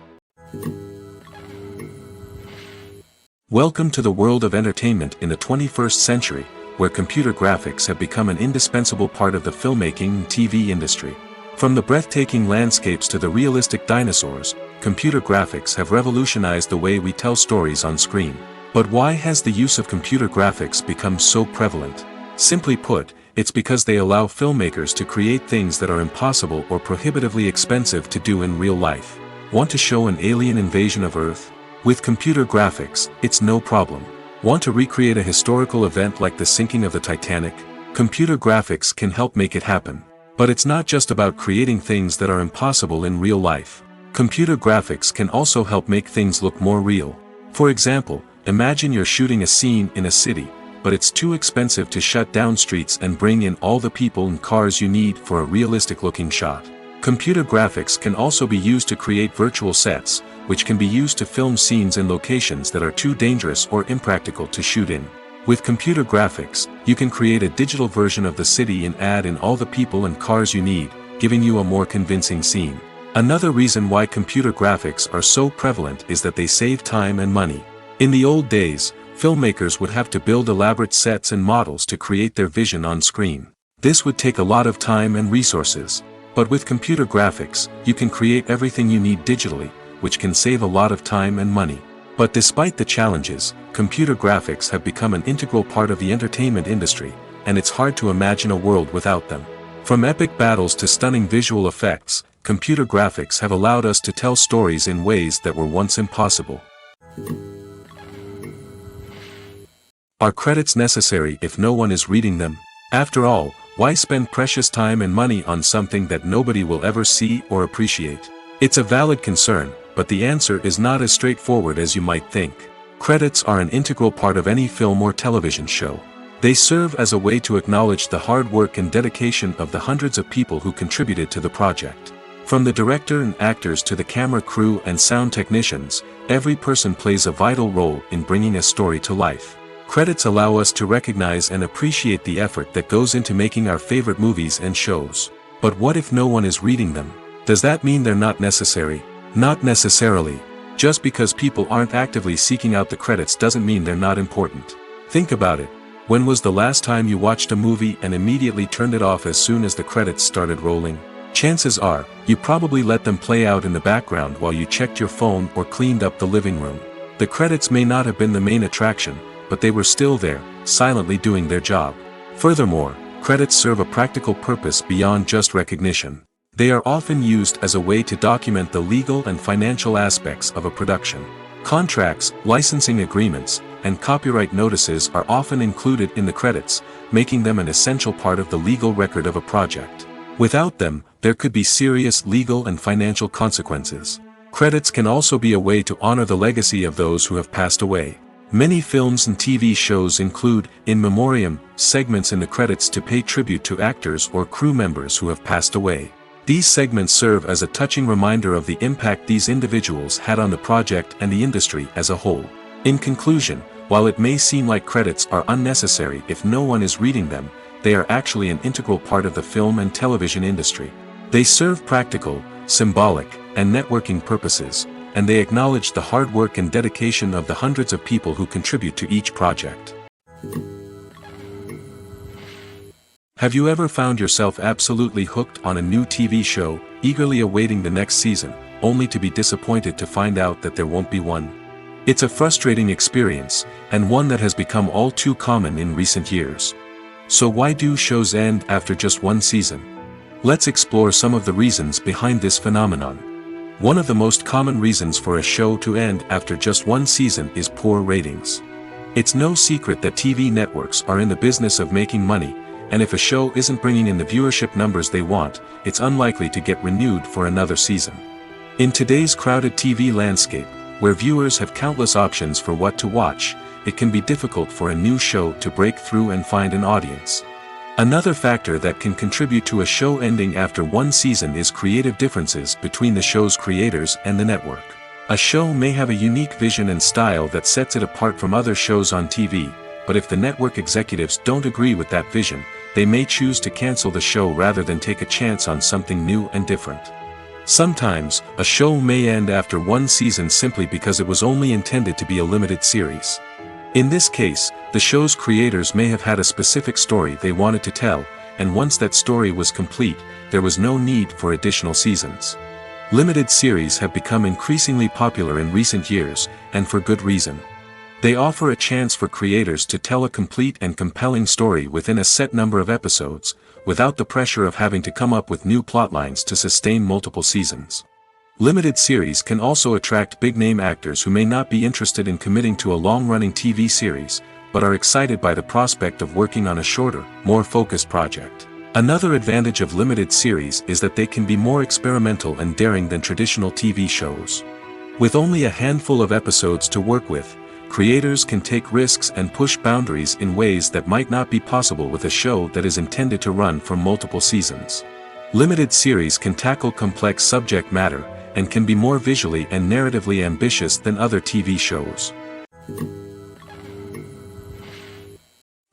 Welcome to the world of entertainment in the 21st century, where computer graphics have become an indispensable part of the filmmaking and TV industry. From the breathtaking landscapes to the realistic dinosaurs, computer graphics have revolutionized the way we tell stories on screen. But why has the use of computer graphics become so prevalent? Simply put, it's because they allow filmmakers to create things that are impossible or prohibitively expensive to do in real life. Want to show an alien invasion of Earth? With computer graphics, it's no problem. Want to recreate a historical event like the sinking of the Titanic? Computer graphics can help make it happen. But it's not just about creating things that are impossible in real life. Computer graphics can also help make things look more real. For example, imagine you're shooting a scene in a city, but it's too expensive to shut down streets and bring in all the people and cars you need for a realistic-looking shot. Computer graphics can also be used to create virtual sets, which can be used to film scenes in locations that are too dangerous or impractical to shoot in. With computer graphics, you can create a digital version of the city and add in all the people and cars you need, giving you a more convincing scene. Another reason why computer graphics are so prevalent is that they save time and money. In the old days, filmmakers would have to build elaborate sets and models to create their vision on screen. This would take a lot of time and resources. But with computer graphics, you can create everything you need digitally, which can save a lot of time and money. But despite the challenges, computer graphics have become an integral part of the entertainment industry, and it's hard to imagine a world without them. From epic battles to stunning visual effects, computer graphics have allowed us to tell stories in ways that were once impossible. Are credits necessary if no one is reading them? After all, why spend precious time and money on something that nobody will ever see or appreciate? It's a valid concern, but the answer is not as straightforward as you might think. Credits are an integral part of any film or television show. They serve as a way to acknowledge the hard work and dedication of the hundreds of people who contributed to the project. From the director and actors to the camera crew and sound technicians, every person plays a vital role in bringing a story to life. Credits allow us to recognize and appreciate the effort that goes into making our favorite movies and shows. But what if no one is reading them? Does that mean they're not necessary? Not necessarily. Just because people aren't actively seeking out the credits doesn't mean they're not important. Think about it. When was the last time you watched a movie and immediately turned it off as soon as the credits started rolling? Chances are, you probably let them play out in the background while you checked your phone or cleaned up the living room. The credits may not have been the main attraction, but they were still there, silently doing their job. Furthermore, credits serve a practical purpose beyond just recognition. They are often used as a way to document the legal and financial aspects of a production. Contracts, licensing agreements, and copyright notices are often included in the credits, making them an essential part of the legal record of a project. Without them, there could be serious legal and financial consequences. Credits can also be a way to honor the legacy of those who have passed away. Many films and TV shows include, in memoriam, segments in the credits to pay tribute to actors or crew members who have passed away. These segments serve as a touching reminder of the impact these individuals had on the project and the industry as a whole. In conclusion, while it may seem like credits are unnecessary if no one is reading them, they are actually an integral part of the film and television industry. They serve practical, symbolic, and networking purposes, and they acknowledged the hard work and dedication of the hundreds of people who contribute to each project. Have you ever found yourself absolutely hooked on a new TV show, eagerly awaiting the next season, only to be disappointed to find out that there won't be one? It's a frustrating experience, and one that has become all too common in recent years. So why do shows end after just one season? Let's explore some of the reasons behind this phenomenon. One of the most common reasons for a show to end after just one season is poor ratings. It's no secret that TV networks are in the business of making money, and if a show isn't bringing in the viewership numbers they want, it's unlikely to get renewed for another season. In today's crowded TV landscape, where viewers have countless options for what to watch, it can be difficult for a new show to break through and find an audience. Another factor that can contribute to a show ending after one season is creative differences between the show's creators and the network. A show may have a unique vision and style that sets it apart from other shows on TV, but if the network executives don't agree with that vision, they may choose to cancel the show rather than take a chance on something new and different. Sometimes, a show may end after one season simply because it was only intended to be a limited series. In this case, the show's creators may have had a specific story they wanted to tell, and once that story was complete, there was no need for additional seasons. Limited series have become increasingly popular in recent years, and for good reason. They offer a chance for creators to tell a complete and compelling story within a set number of episodes, without the pressure of having to come up with new plotlines to sustain multiple seasons. Limited series can also attract big-name actors who may not be interested in committing to a long-running TV series, but are excited by the prospect of working on a shorter, more focused project. Another advantage of limited series is that they can be more experimental and daring than traditional TV shows. With only a handful of episodes to work with, creators can take risks and push boundaries in ways that might not be possible with a show that is intended to run for multiple seasons. Limited series can tackle complex subject matter, and can be more visually and narratively ambitious than other TV shows.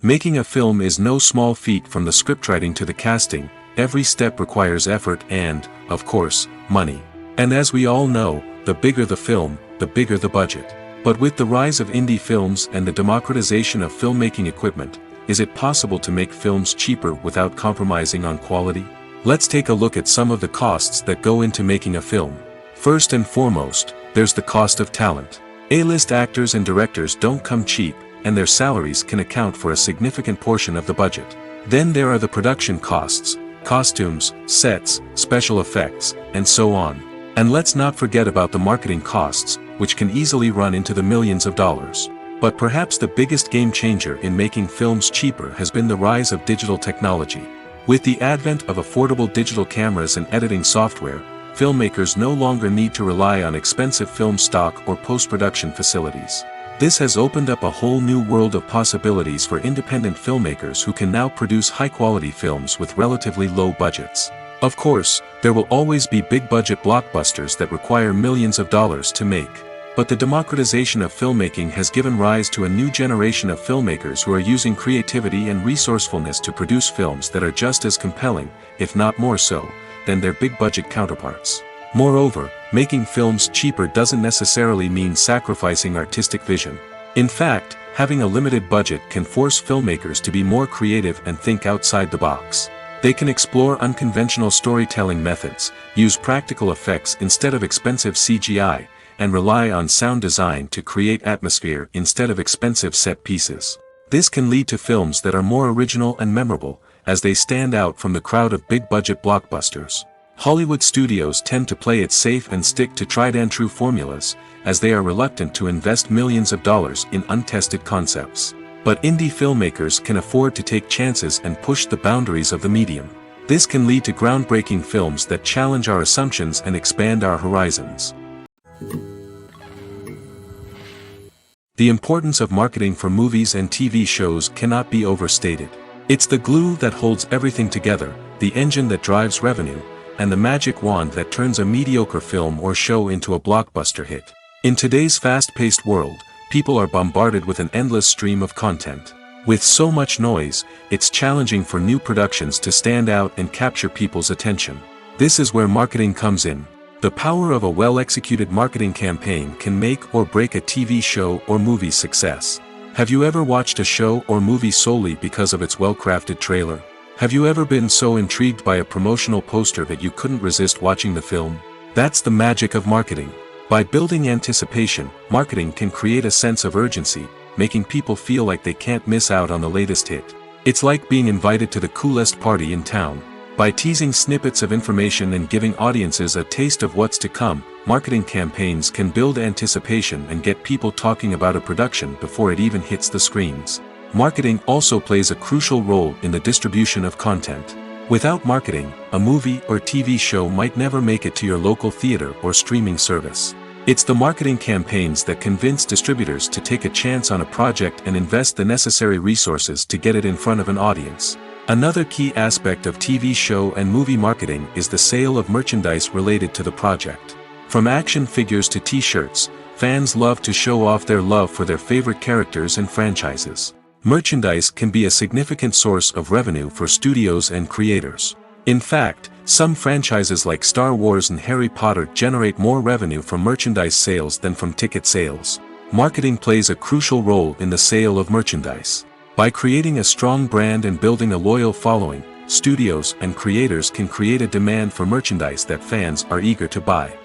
Making a film is no small feat. From the scriptwriting to the casting, every step requires effort and, of course, money. And as we all know, the bigger the film, the bigger the budget. But with the rise of indie films and the democratization of filmmaking equipment, is it possible to make films cheaper without compromising on quality? Let's take a look at some of the costs that go into making a film. First and foremost, there's the cost of talent. A-list actors and directors don't come cheap, and their salaries can account for a significant portion of the budget. Then there are the production costs, costumes, sets, special effects, and so on. And let's not forget about the marketing costs, which can easily run into the millions of dollars. But perhaps the biggest game changer in making films cheaper has been the rise of digital technology. With the advent of affordable digital cameras and editing software, filmmakers no longer need to rely on expensive film stock or post-production facilities. This has opened up a whole new world of possibilities for independent filmmakers who can now produce high-quality films with relatively low budgets. Of course, there will always be big-budget blockbusters that require millions of dollars to make. But the democratization of filmmaking has given rise to a new generation of filmmakers who are using creativity and resourcefulness to produce films that are just as compelling, if not more so, than their big-budget counterparts. Moreover, making films cheaper doesn't necessarily mean sacrificing artistic vision. In fact, having a limited budget can force filmmakers to be more creative and think outside the box. They can explore unconventional storytelling methods, use practical effects instead of expensive CGI, and rely on sound design to create atmosphere instead of expensive set pieces. This can lead to films that are more original and memorable, as they stand out from the crowd of big-budget blockbusters. Hollywood studios tend to play it safe and stick to tried-and-true formulas, as they are reluctant to invest millions of dollars in untested concepts. But indie filmmakers can afford to take chances and push the boundaries of the medium. This can lead to groundbreaking films that challenge our assumptions and expand our horizons. The importance of marketing for movies and TV shows cannot be overstated. It's the glue that holds everything together, the engine that drives revenue, and the magic wand that turns a mediocre film or show into a blockbuster hit. In today's fast-paced world, people are bombarded with an endless stream of content. With so much noise, it's challenging for new productions to stand out and capture people's attention. This is where marketing comes in. The power of a well-executed marketing campaign can make or break a TV show or movie's success. Have you ever watched a show or movie solely because of its well-crafted trailer? Have you ever been so intrigued by a promotional poster that you couldn't resist watching the film? That's the magic of marketing. By building anticipation, marketing can create a sense of urgency, making people feel like they can't miss out on the latest hit. It's like being invited to the coolest party in town. By teasing snippets of information and giving audiences a taste of what's to come, marketing campaigns can build anticipation and get people talking about a production before it even hits the screens. Marketing also plays a crucial role in the distribution of content. Without marketing, a movie or TV show might never make it to your local theater or streaming service. It's the marketing campaigns that convince distributors to take a chance on a project and invest the necessary resources to get it in front of an audience. Another key aspect of TV show and movie marketing is the sale of merchandise related to the project. From action figures to t-shirts, fans love to show off their love for their favorite characters and franchises. Merchandise can be a significant source of revenue for studios and creators. In fact, some franchises like Star Wars and Harry Potter generate more revenue from merchandise sales than from ticket sales. Marketing plays a crucial role in the sale of merchandise. By creating a strong brand and building a loyal following, studios and creators can create a demand for merchandise that fans are eager to buy.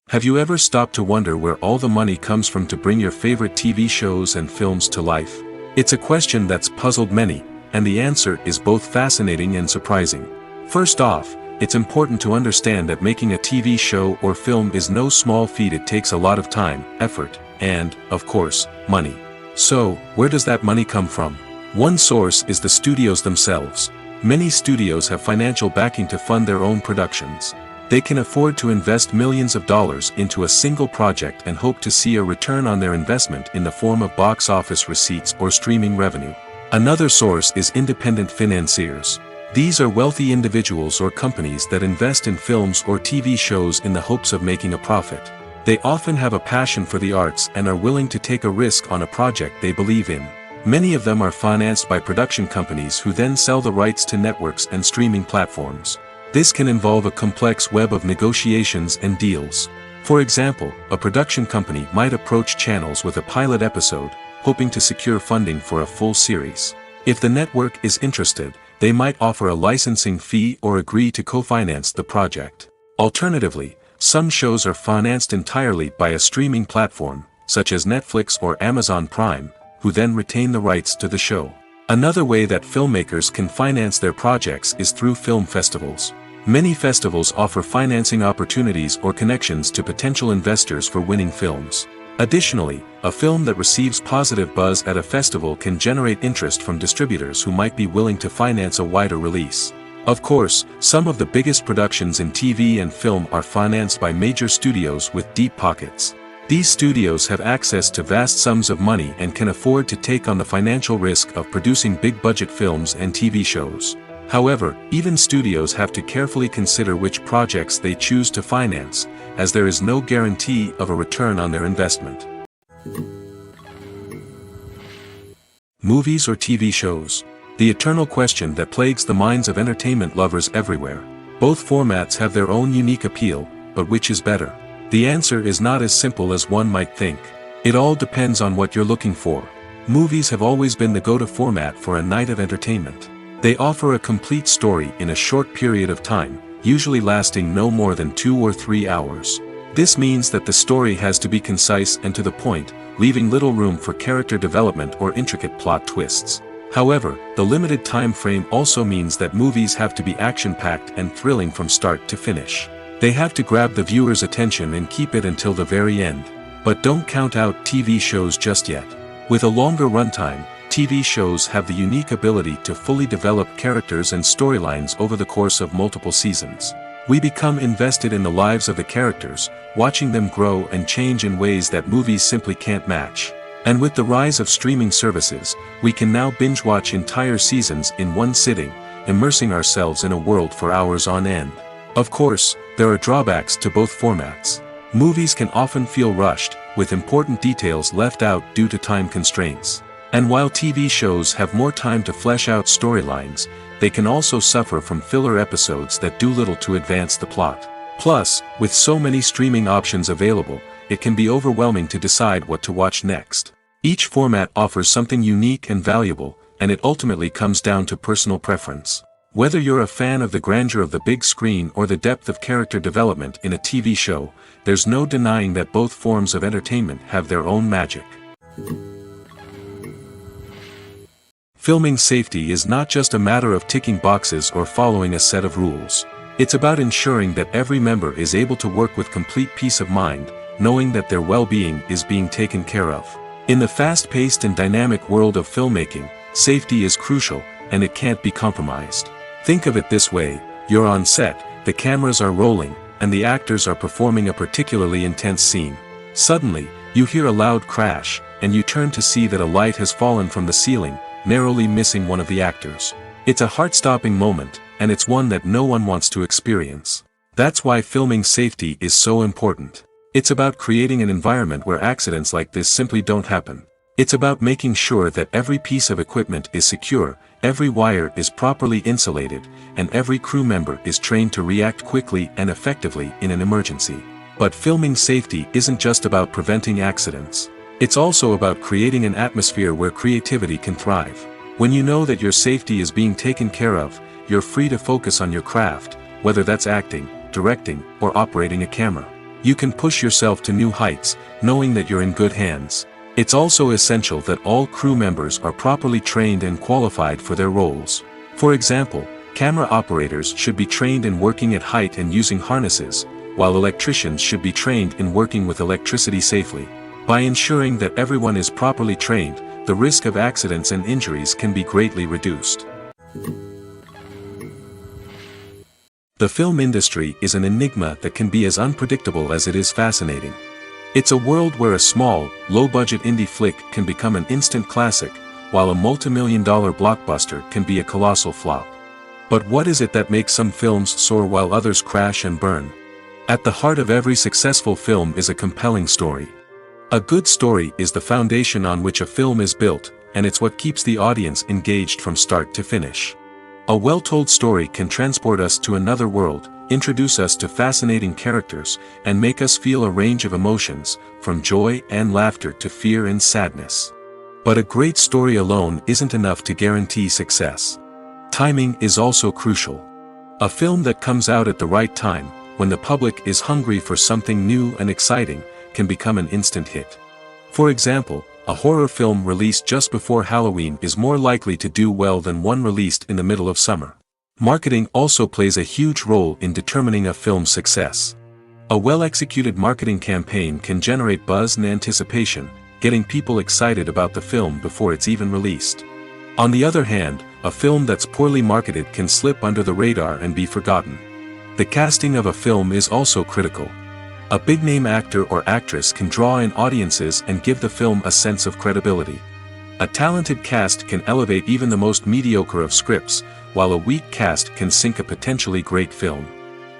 Have you ever stopped to wonder where all the money comes from to bring your favorite TV shows and films to life? It's a question that's puzzled many, and the answer is both fascinating and surprising. First off, it's important to understand that making a TV show or film is no small feat. It takes a lot of time, effort, and, of course, money. So, where does that money come from? One source is the studios themselves. Many studios have financial backing to fund their own productions. They can afford to invest millions of dollars into a single project and hope to see a return on their investment in the form of box office receipts or streaming revenue. Another source is independent financiers. These are wealthy individuals or companies that invest in films or TV shows in the hopes of making a profit. They often have a passion for the arts and are willing to take a risk on a project they believe in. Many of them are financed by production companies who then sell the rights to networks and streaming platforms. This can involve a complex web of negotiations and deals. For example, a production company might approach channels with a pilot episode, hoping to secure funding for a full series. If the network is interested, they might offer a licensing fee or agree to co-finance the project. Alternatively, some shows are financed entirely by a streaming platform, such as Netflix or Amazon Prime, who then retain the rights to the show. Another way that filmmakers can finance their projects is through film festivals. Many festivals offer financing opportunities or connections to potential investors for winning films. Additionally, a film that receives positive buzz at a festival can generate interest from distributors who might be willing to finance a wider release. Of course, some of the biggest productions in TV and film are financed by major studios with deep pockets. These studios have access to vast sums of money and can afford to take on the financial risk of producing big-budget films and TV shows. However, even studios have to carefully consider which projects they choose to finance, as there is no guarantee of a return on their investment. Movies or TV shows? The eternal question that plagues the minds of entertainment lovers everywhere. Both formats have their own unique appeal, but which is better? The answer is not as simple as one might think. It all depends on what you're looking for. Movies have always been the go-to format for a night of entertainment. They offer a complete story in a short period of time, usually lasting no more than 2 or 3 hours. This means that the story has to be concise and to the point, leaving little room for character development or intricate plot twists. However, the limited time frame also means that movies have to be action-packed and thrilling from start to finish. They have to grab the viewer's attention and keep it until the very end. But don't count out TV shows just yet. With a longer runtime, TV shows have the unique ability to fully develop characters and storylines over the course of multiple seasons. We become invested in the lives of the characters, watching them grow and change in ways that movies simply can't match. And with the rise of streaming services, we can now binge-watch entire seasons in one sitting, immersing ourselves in a world for hours on end. Of course, there are drawbacks to both formats. Movies can often feel rushed, with important details left out due to time constraints. And while TV shows have more time to flesh out storylines, they can also suffer from filler episodes that do little to advance the plot. Plus, with so many streaming options available, it can be overwhelming to decide what to watch next. Each format offers something unique and valuable, and it ultimately comes down to personal preference. Whether you're a fan of the grandeur of the big screen or the depth of character development in a TV show, there's no denying that both forms of entertainment have their own magic. Filming safety is not just a matter of ticking boxes or following a set of rules. It's about ensuring that every member is able to work with complete peace of mind, knowing that their well-being is being taken care of. In the fast-paced and dynamic world of filmmaking, safety is crucial, and it can't be compromised. Think of it this way: you're on set, the cameras are rolling, and the actors are performing a particularly intense scene. Suddenly, you hear a loud crash, and you turn to see that a light has fallen from the ceiling, narrowly missing one of the actors. It's a heart-stopping moment, and it's one that no one wants to experience. That's why filming safety is so important. It's about creating an environment where accidents like this simply don't happen. It's about making sure that every piece of equipment is secure, every wire is properly insulated, and every crew member is trained to react quickly and effectively in an emergency. But filming safety isn't just about preventing accidents. It's also about creating an atmosphere where creativity can thrive. When you know that your safety is being taken care of, you're free to focus on your craft, whether that's acting, directing, or operating a camera. You can push yourself to new heights, knowing that you're in good hands. It's also essential that all crew members are properly trained and qualified for their roles. For example, camera operators should be trained in working at height and using harnesses, while electricians should be trained in working with electricity safely. By ensuring that everyone is properly trained, the risk of accidents and injuries can be greatly reduced. The film industry is an enigma that can be as unpredictable as it is fascinating. It's a world where a small, low-budget indie flick can become an instant classic, while a multi-million-dollar blockbuster can be a colossal flop. But what is it that makes some films soar while others crash and burn? At the heart of every successful film is a compelling story. A good story is the foundation on which a film is built, and it's what keeps the audience engaged from start to finish. A well-told story can transport us to another world, introduce us to fascinating characters, and make us feel a range of emotions, from joy and laughter to fear and sadness. But a great story alone isn't enough to guarantee success. Timing is also crucial. A film that comes out at the right time, when the public is hungry for something new and exciting, can become an instant hit. For example, a horror film released just before Halloween is more likely to do well than one released in the middle of summer. Marketing also plays a huge role in determining a film's success. A well-executed marketing campaign can generate buzz and anticipation, getting people excited about the film before it's even released. On the other hand, a film that's poorly marketed can slip under the radar and be forgotten. The casting of a film is also critical. A big-name actor or actress can draw in audiences and give the film a sense of credibility. A talented cast can elevate even the most mediocre of scripts, while a weak cast can sink a potentially great film.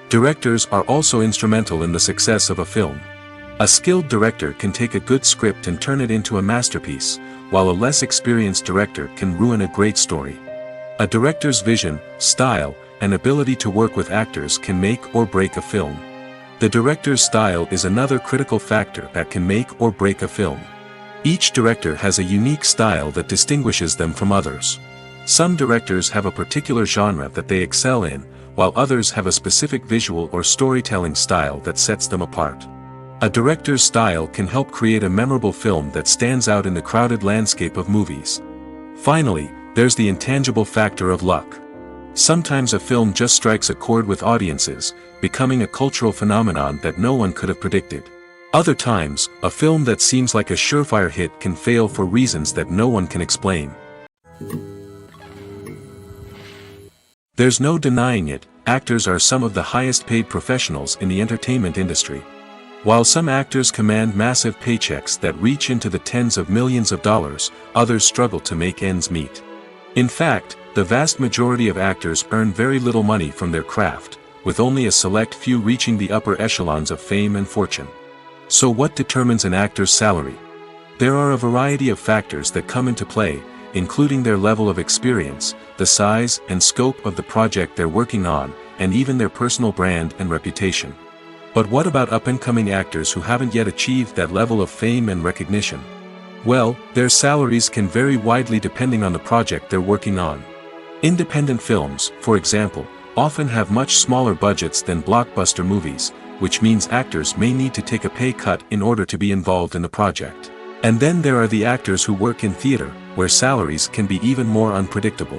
Directors are also instrumental in the success of a film. A skilled director can take a good script and turn it into a masterpiece, while a less experienced director can ruin a great story. A director's vision, style, and ability to work with actors can make or break a film. The director's style is another critical factor that can make or break a film. Each director has a unique style that distinguishes them from others. Some directors have a particular genre that they excel in, while others have a specific visual or storytelling style that sets them apart. A director's style can help create a memorable film that stands out in the crowded landscape of movies. Finally, there's the intangible factor of luck. Sometimes a film just strikes a chord with audiences, becoming a cultural phenomenon that no one could have predicted. Other times, a film that seems like a surefire hit can fail for reasons that no one can explain. There's no denying it, actors are some of the highest paid professionals in the entertainment industry. While some actors command massive paychecks that reach into the tens of millions of dollars, others struggle to make ends meet. In fact, the vast majority of actors earn very little money from their craft, with only a select few reaching the upper echelons of fame and fortune. So what determines an actor's salary? There are a variety of factors that come into play, including their level of experience, the size and scope of the project they're working on, and even their personal brand and reputation. But what about up-and-coming actors who haven't yet achieved that level of fame and recognition? Well, their salaries can vary widely depending on the project they're working on. Independent films, for example, often have much smaller budgets than blockbuster movies, which means actors may need to take a pay cut in order to be involved in the project. And then there are the actors who work in theater, where salaries can be even more unpredictable.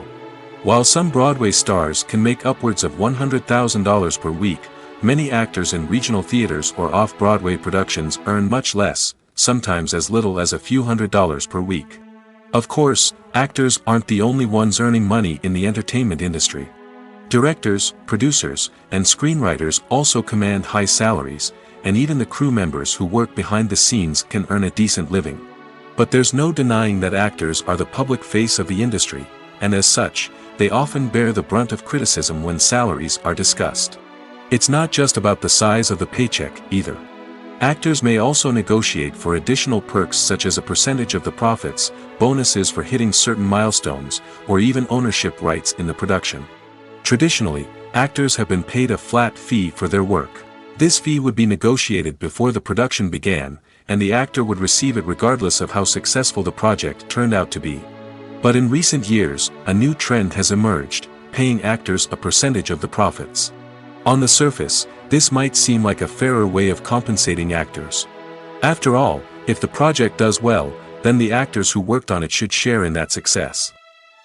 While some Broadway stars can make upwards of $100,000 per week, many actors in regional theaters or off-Broadway productions earn much less, sometimes as little as a few $100s per week. Of course, actors aren't the only ones earning money in the entertainment industry. Directors, producers, and screenwriters also command high salaries, and even the crew members who work behind the scenes can earn a decent living. But there's no denying that actors are the public face of the industry, and as such, they often bear the brunt of criticism when salaries are discussed. It's not just about the size of the paycheck, either. Actors may also negotiate for additional perks such as a percentage of the profits, bonuses for hitting certain milestones, or even ownership rights in the production. Traditionally, actors have been paid a flat fee for their work. This fee would be negotiated before the production began, and the actor would receive it regardless of how successful the project turned out to be. But in recent years, a new trend has emerged, paying actors a percentage of the profits. On the surface, this might seem like a fairer way of compensating actors. After all, if the project does well, then the actors who worked on it should share in that success.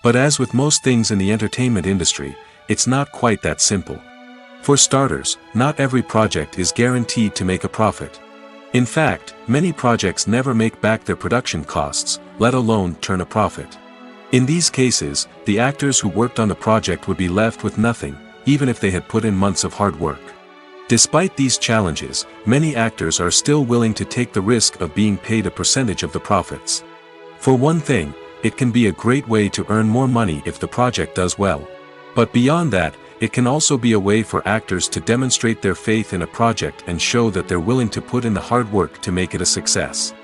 But as with most things in the entertainment industry, it's not quite that simple. For starters, not every project is guaranteed to make a profit. In fact, many projects never make back their production costs, let alone turn a profit. In these cases, the actors who worked on the project would be left with nothing, even if they had put in months of hard work. Despite these challenges, many actors are still willing to take the risk of being paid a percentage of the profits. For one thing, it can be a great way to earn more money if the project does well. But beyond that, it can also be a way for actors to demonstrate their faith in a project and show that they're willing to put in the hard work to make it a success.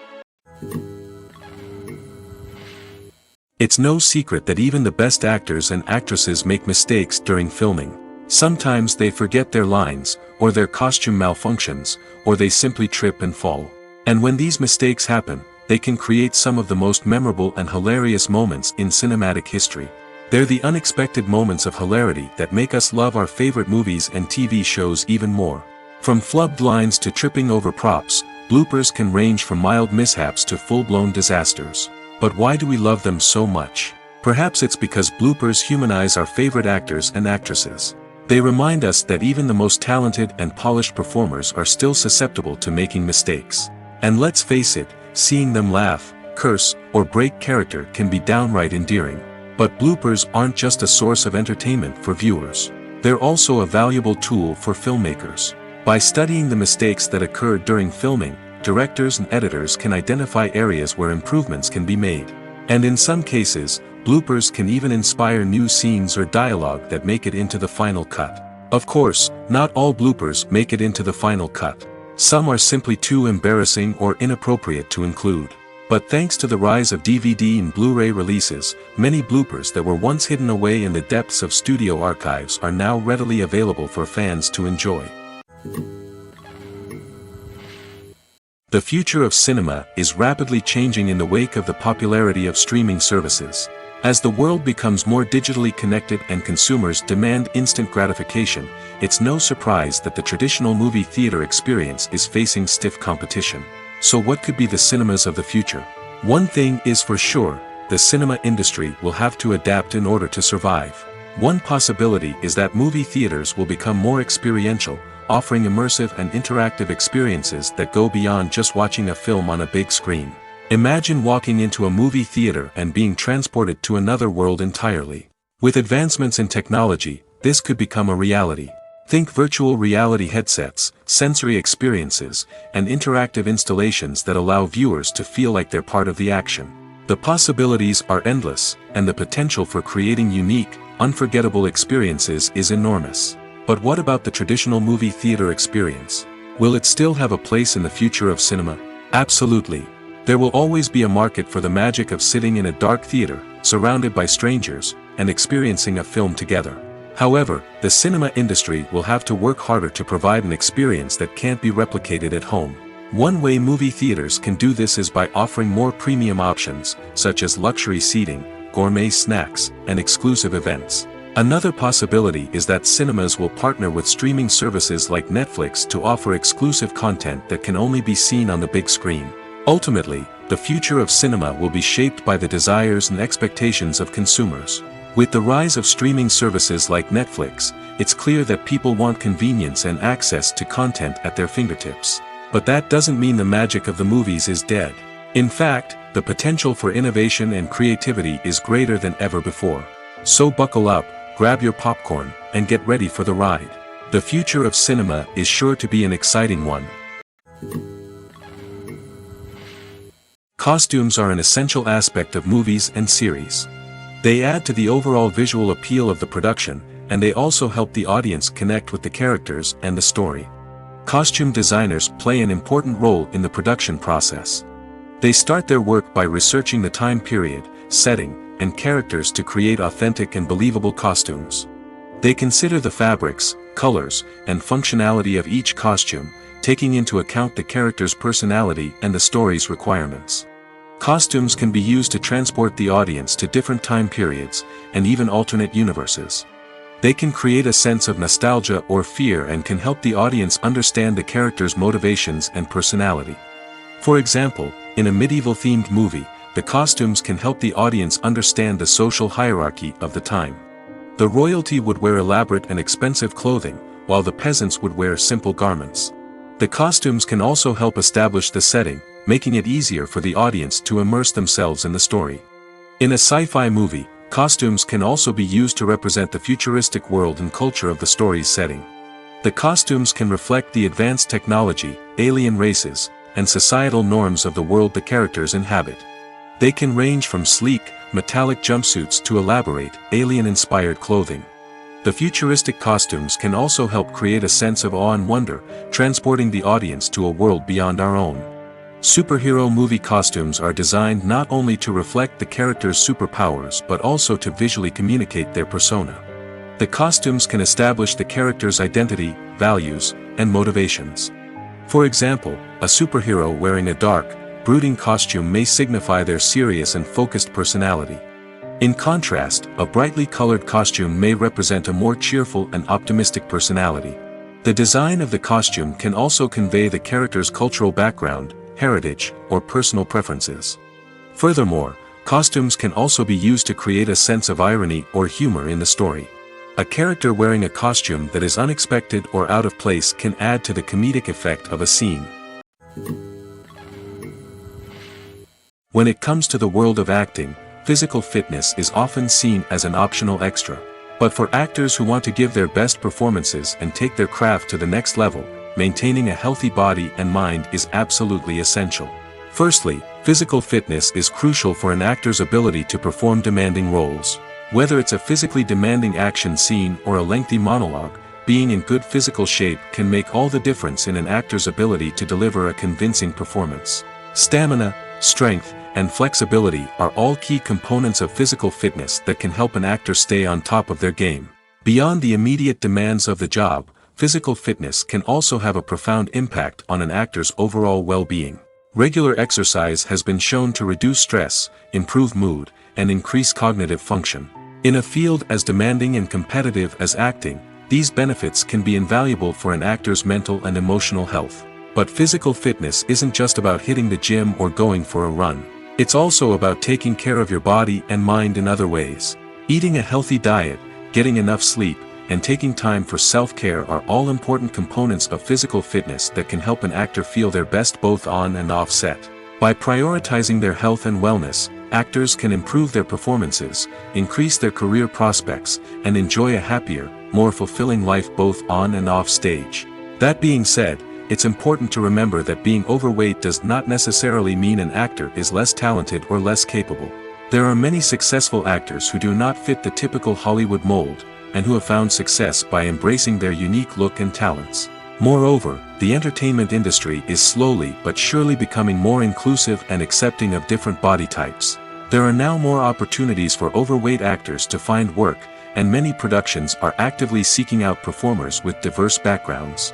It's no secret that even the best actors and actresses make mistakes during filming. Sometimes they forget their lines, or their costume malfunctions, or they simply trip and fall. And when these mistakes happen, they can create some of the most memorable and hilarious moments in cinematic history. They're the unexpected moments of hilarity that make us love our favorite movies and TV shows even more. From flubbed lines to tripping over props, bloopers can range from mild mishaps to full-blown disasters. But why do we love them so much? Perhaps it's because bloopers humanize our favorite actors and actresses. They remind us that even the most talented and polished performers are still susceptible to making mistakes. And let's face it, seeing them laugh, curse, or break character can be downright endearing. But bloopers aren't just a source of entertainment for viewers. They're also a valuable tool for filmmakers. By studying the mistakes that occurred during filming, directors and editors can identify areas where improvements can be made. And in some cases, bloopers can even inspire new scenes or dialogue that make it into the final cut. Of course, not all bloopers make it into the final cut. Some are simply too embarrassing or inappropriate to include. But thanks to the rise of DVD and Blu-ray releases, many bloopers that were once hidden away in the depths of studio archives are now readily available for fans to enjoy. The future of cinema is rapidly changing in the wake of the popularity of streaming services. As the world becomes more digitally connected and consumers demand instant gratification, it's no surprise that the traditional movie theater experience is facing stiff competition. So what could be the cinemas of the future? One thing is for sure, the cinema industry will have to adapt in order to survive. One possibility is that movie theaters will become more experiential, offering immersive and interactive experiences that go beyond just watching a film on a big screen. Imagine walking into a movie theater and being transported to another world entirely. With advancements in technology, this could become a reality. Think virtual reality headsets, sensory experiences, and interactive installations that allow viewers to feel like they're part of the action. The possibilities are endless, and the potential for creating unique, unforgettable experiences is enormous. But what about the traditional movie theater experience? Will it still have a place in the future of cinema? Absolutely. There will always be a market for the magic of sitting in a dark theater, surrounded by strangers, and experiencing a film together. However, the cinema industry will have to work harder to provide an experience that can't be replicated at home. One way movie theaters can do this is by offering more premium options, such as luxury seating, gourmet snacks, and exclusive events. Another possibility is that cinemas will partner with streaming services like Netflix to offer exclusive content that can only be seen on the big screen. Ultimately, the future of cinema will be shaped by the desires and expectations of consumers. With the rise of streaming services like Netflix, it's clear that people want convenience and access to content at their fingertips. But that doesn't mean the magic of the movies is dead. In fact, the potential for innovation and creativity is greater than ever before. So buckle up, grab your popcorn, and get ready for the ride. The future of cinema is sure to be an exciting one. Costumes are an essential aspect of movies and series. They add to the overall visual appeal of the production, and they also help the audience connect with the characters and the story. Costume designers play an important role in the production process. They start their work by researching the time period, setting, and characters to create authentic and believable costumes. They consider the fabrics, colors, and functionality of each costume, taking into account the character's personality and the story's requirements. Costumes can be used to transport the audience to different time periods, and even alternate universes. They can create a sense of nostalgia or fear and can help the audience understand the character's motivations and personality. For example, in a medieval-themed movie, the costumes can help the audience understand the social hierarchy of the time. The royalty would wear elaborate and expensive clothing, while the peasants would wear simple garments. The costumes can also help establish the setting, making it easier for the audience to immerse themselves in the story. In a sci-fi movie, costumes can also be used to represent the futuristic world and culture of the story's setting. The costumes can reflect the advanced technology, alien races, and societal norms of the world the characters inhabit. They can range from sleek, metallic jumpsuits to elaborate, alien-inspired clothing. The futuristic costumes can also help create a sense of awe and wonder, transporting the audience to a world beyond our own. Superhero movie costumes are designed not only to reflect the character's superpowers but also to visually communicate their persona. The costumes can establish the character's identity, values, and motivations. For example, a superhero wearing a dark, brooding costume may signify their serious and focused personality. In contrast, a brightly colored costume may represent a more cheerful and optimistic personality. The design of the costume can also convey the character's cultural background, heritage, or personal preferences. Furthermore, costumes can also be used to create a sense of irony or humor in the story. A character wearing a costume that is unexpected or out of place can add to the comedic effect of a scene. When it comes to the world of acting, physical fitness is often seen as an optional extra. But for actors who want to give their best performances and take their craft to the next level, maintaining a healthy body and mind is absolutely essential. Firstly, physical fitness is crucial for an actor's ability to perform demanding roles. Whether it's a physically demanding action scene or a lengthy monologue, being in good physical shape can make all the difference in an actor's ability to deliver a convincing performance. Stamina, strength, and flexibility are all key components of physical fitness that can help an actor stay on top of their game. Beyond the immediate demands of the job, physical fitness can also have a profound impact on an actor's overall well-being. Regular exercise has been shown to reduce stress, improve mood, and increase cognitive function. In a field as demanding and competitive as acting, these benefits can be invaluable for an actor's mental and emotional health. But physical fitness isn't just about hitting the gym or going for a run. It's also about taking care of your body and mind in other ways. Eating a healthy diet, getting enough sleep, and taking time for self-care are all important components of physical fitness that can help an actor feel their best both on and off set. By prioritizing their health and wellness, actors can improve their performances, increase their career prospects, and enjoy a happier, more fulfilling life both on and off stage. That being said, it's important to remember that being overweight does not necessarily mean an actor is less talented or less capable. There are many successful actors who do not fit the typical Hollywood mold, and who have found success by embracing their unique look and talents. Moreover, the entertainment industry is slowly but surely becoming more inclusive and accepting of different body types. There are now more opportunities for overweight actors to find work, and many productions are actively seeking out performers with diverse backgrounds.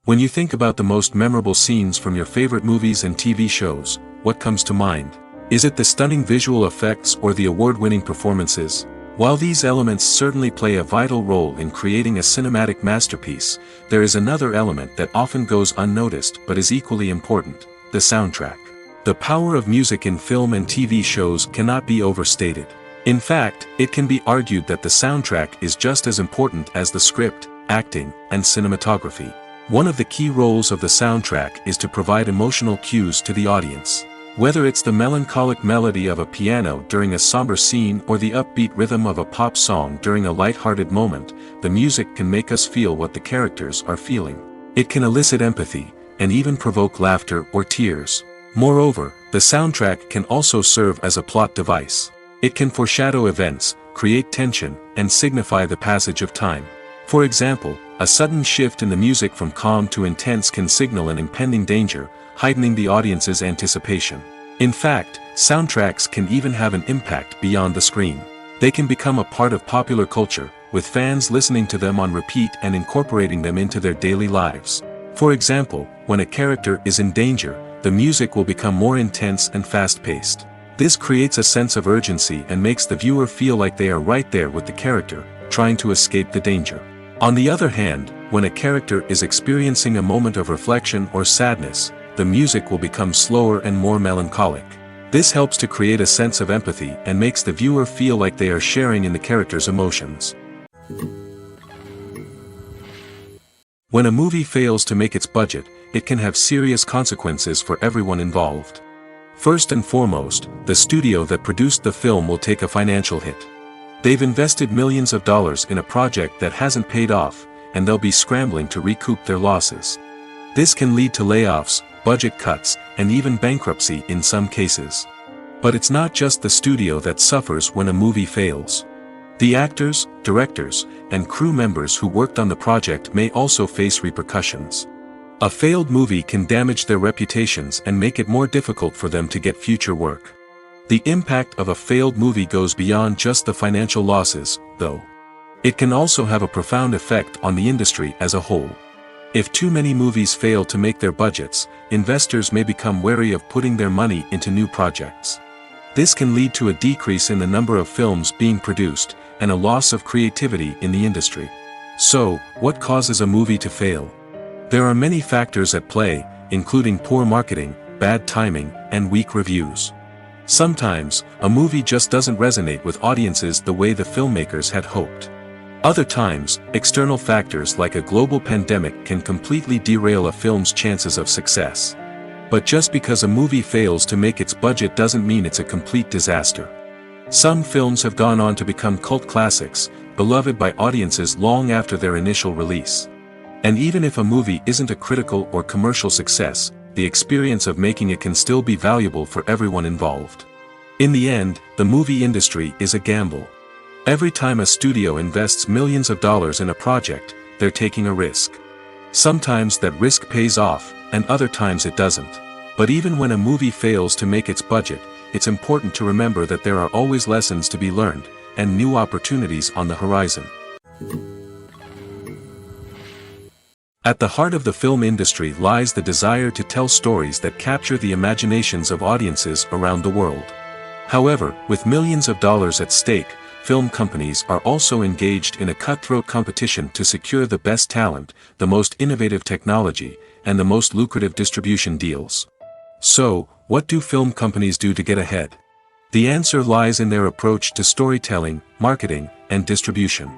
When you think about the most memorable scenes from your favorite movies and TV shows, what comes to mind? Is it the stunning visual effects or the award-winning performances? While these elements certainly play a vital role in creating a cinematic masterpiece, there is another element that often goes unnoticed but is equally important: the soundtrack. The power of music in film and TV shows cannot be overstated. In fact, it can be argued that the soundtrack is just as important as the script, acting, and cinematography. One of the key roles of the soundtrack is to provide emotional cues to the audience. Whether it's the melancholic melody of a piano during a somber scene or the upbeat rhythm of a pop song during a light-hearted moment, the music can make us feel what the characters are feeling. It can elicit empathy, and even provoke laughter or tears. Moreover, the soundtrack can also serve as a plot device. It can foreshadow events, create tension, and signify the passage of time. For example, a sudden shift in the music from calm to intense can signal an impending danger, heightening the audience's anticipation. In fact, soundtracks can even have an impact beyond the screen. They can become a part of popular culture, with fans listening to them on repeat and incorporating them into their daily lives. For example, when a character is in danger, the music will become more intense and fast-paced. This creates a sense of urgency and makes the viewer feel like they are right there with the character, trying to escape the danger. On the other hand, when a character is experiencing a moment of reflection or sadness, the music will become slower and more melancholic. This helps to create a sense of empathy and makes the viewer feel like they are sharing in the character's emotions. When a movie fails to make its budget, it can have serious consequences for everyone involved. First and foremost, the studio that produced the film will take a financial hit. They've invested millions of dollars in a project that hasn't paid off, and they'll be scrambling to recoup their losses. This can lead to layoffs, budget cuts, and even bankruptcy in some cases. But it's not just the studio that suffers when a movie fails. The actors, directors, and crew members who worked on the project may also face repercussions. A failed movie can damage their reputations and make it more difficult for them to get future work. The impact of a failed movie goes beyond just the financial losses, though. It can also have a profound effect on the industry as a whole. If too many movies fail to make their budgets, investors may become wary of putting their money into new projects. This can lead to a decrease in the number of films being produced, and a loss of creativity in the industry. So, what causes a movie to fail? There are many factors at play, including poor marketing, bad timing, and weak reviews. Sometimes, a movie just doesn't resonate with audiences the way the filmmakers had hoped. Other times, external factors like a global pandemic can completely derail a film's chances of success. But just because a movie fails to make its budget doesn't mean it's a complete disaster. Some films have gone on to become cult classics, beloved by audiences long after their initial release. And even if a movie isn't a critical or commercial success, the experience of making it can still be valuable for everyone involved. In the end, the movie industry is a gamble. Every time a studio invests millions of dollars in a project, they're taking a risk. Sometimes that risk pays off, and other times it doesn't. But even when a movie fails to make its budget, it's important to remember that there are always lessons to be learned, and new opportunities on the horizon. At the heart of the film industry lies the desire to tell stories that capture the imaginations of audiences around the world. However, with millions of dollars at stake, film companies are also engaged in a cutthroat competition to secure the best talent, the most innovative technology, and the most lucrative distribution deals. So, what do film companies do to get ahead? The answer lies in their approach to storytelling, marketing, and distribution.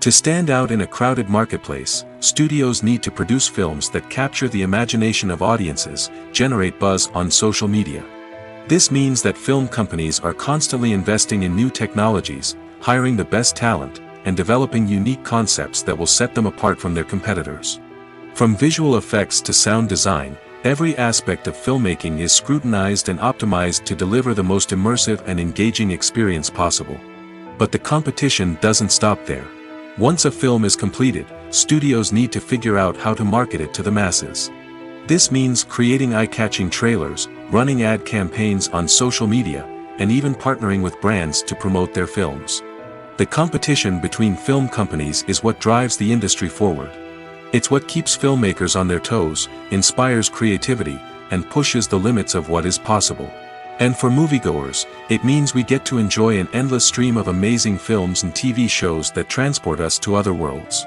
To stand out in a crowded marketplace, studios need to produce films that capture the imagination of audiences, generate buzz on social media. This means that film companies are constantly investing in new technologies, hiring the best talent, and developing unique concepts that will set them apart from their competitors. From visual effects to sound design, every aspect of filmmaking is scrutinized and optimized to deliver the most immersive and engaging experience possible. But the competition doesn't stop there. Once a film is completed, studios need to figure out how to market it to the masses. This means creating eye-catching trailers, running ad campaigns on social media, and even partnering with brands to promote their films. The competition between film companies is what drives the industry forward. It's what keeps filmmakers on their toes, inspires creativity, and pushes the limits of what is possible. And for moviegoers, it means we get to enjoy an endless stream of amazing films and TV shows that transport us to other worlds.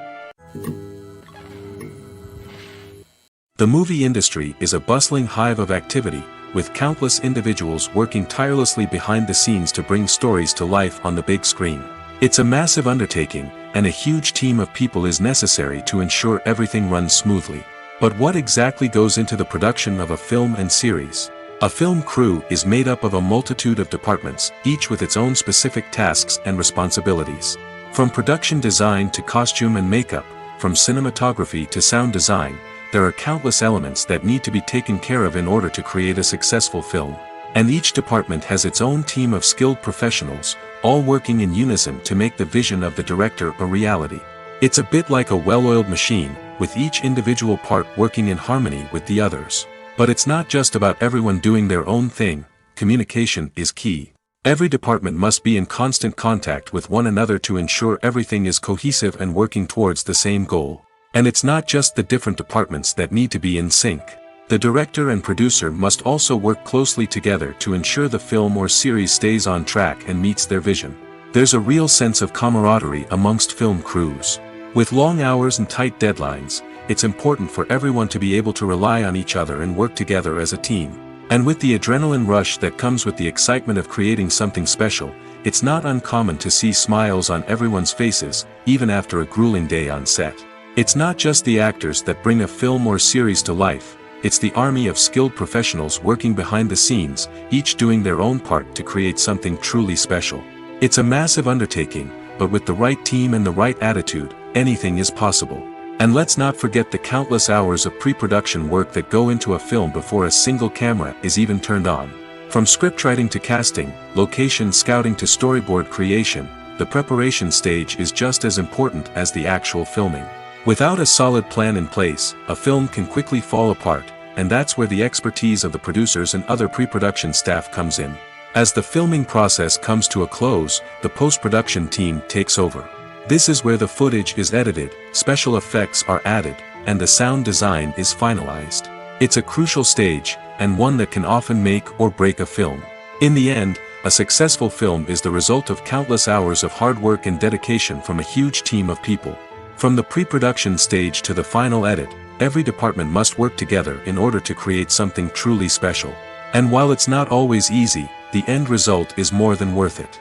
The movie industry is a bustling hive of activity, with countless individuals working tirelessly behind the scenes to bring stories to life on the big screen. It's a massive undertaking, and a huge team of people is necessary to ensure everything runs smoothly. But what exactly goes into the production of a film and series? A film crew is made up of a multitude of departments, each with its own specific tasks and responsibilities. From production design to costume and makeup, from cinematography to sound design, there are countless elements that need to be taken care of in order to create a successful film. And each department has its own team of skilled professionals, all working in unison to make the vision of the director a reality. It's a bit like a well-oiled machine, with each individual part working in harmony with the others. But it's not just about everyone doing their own thing. Communication is key. Every department must be in constant contact with one another to ensure everything is cohesive and working towards the same goal. And it's not just the different departments that need to be in sync. The director and producer must also work closely together to ensure the film or series stays on track and meets their vision. There's a real sense of camaraderie amongst film crews. With long hours and tight deadlines, it's important for everyone to be able to rely on each other and work together as a team. And with the adrenaline rush that comes with the excitement of creating something special, it's not uncommon to see smiles on everyone's faces, even after a grueling day on set. It's not just the actors that bring a film or series to life, it's the army of skilled professionals working behind the scenes, each doing their own part to create something truly special. It's a massive undertaking, but with the right team and the right attitude, anything is possible. And let's not forget the countless hours of pre-production work that go into a film before a single camera is even turned on. From scriptwriting to casting, location scouting to storyboard creation, the preparation stage is just as important as the actual filming. Without a solid plan in place, a film can quickly fall apart, and that's where the expertise of the producers and other pre-production staff comes in. As the filming process comes to a close, the post-production team takes over. This is where the footage is edited, special effects are added, and the sound design is finalized. It's a crucial stage, and one that can often make or break a film. In the end, a successful film is the result of countless hours of hard work and dedication from a huge team of people. From the pre-production stage to the final edit, every department must work together in order to create something truly special. And while it's not always easy, the end result is more than worth it.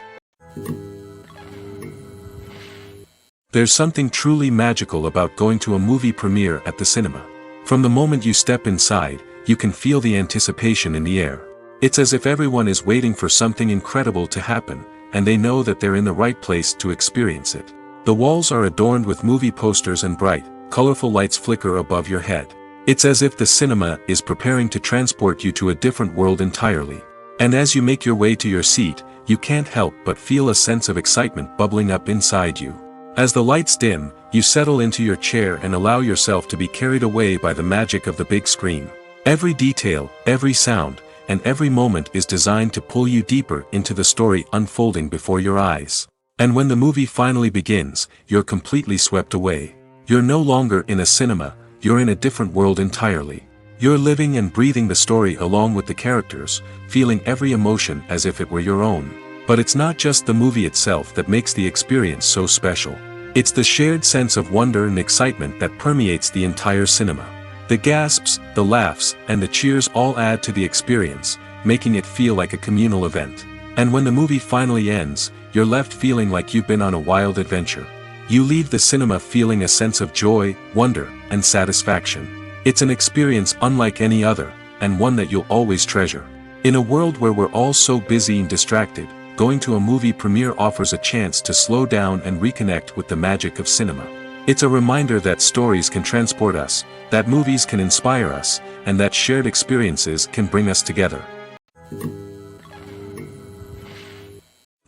There's something truly magical about going to a movie premiere at the cinema. From the moment you step inside, you can feel the anticipation in the air. It's as if everyone is waiting for something incredible to happen, and they know that they're in the right place to experience it. The walls are adorned with movie posters and bright, colorful lights flicker above your head. It's as if the cinema is preparing to transport you to a different world entirely. And as you make your way to your seat, you can't help but feel a sense of excitement bubbling up inside you. As the lights dim, you settle into your chair and allow yourself to be carried away by the magic of the big screen. Every detail, every sound, and every moment is designed to pull you deeper into the story unfolding before your eyes. And when the movie finally begins, you're completely swept away. You're no longer in a cinema, you're in a different world entirely. You're living and breathing the story along with the characters, feeling every emotion as if it were your own. But it's not just the movie itself that makes the experience so special. It's the shared sense of wonder and excitement that permeates the entire cinema. The gasps, the laughs, and the cheers all add to the experience, making it feel like a communal event. And when the movie finally ends, you're left feeling like you've been on a wild adventure. You leave the cinema feeling a sense of joy, wonder, and satisfaction. It's an experience unlike any other, and one that you'll always treasure. In a world where we're all so busy and distracted, going to a movie premiere offers a chance to slow down and reconnect with the magic of cinema. It's a reminder that stories can transport us, that movies can inspire us, and that shared experiences can bring us together.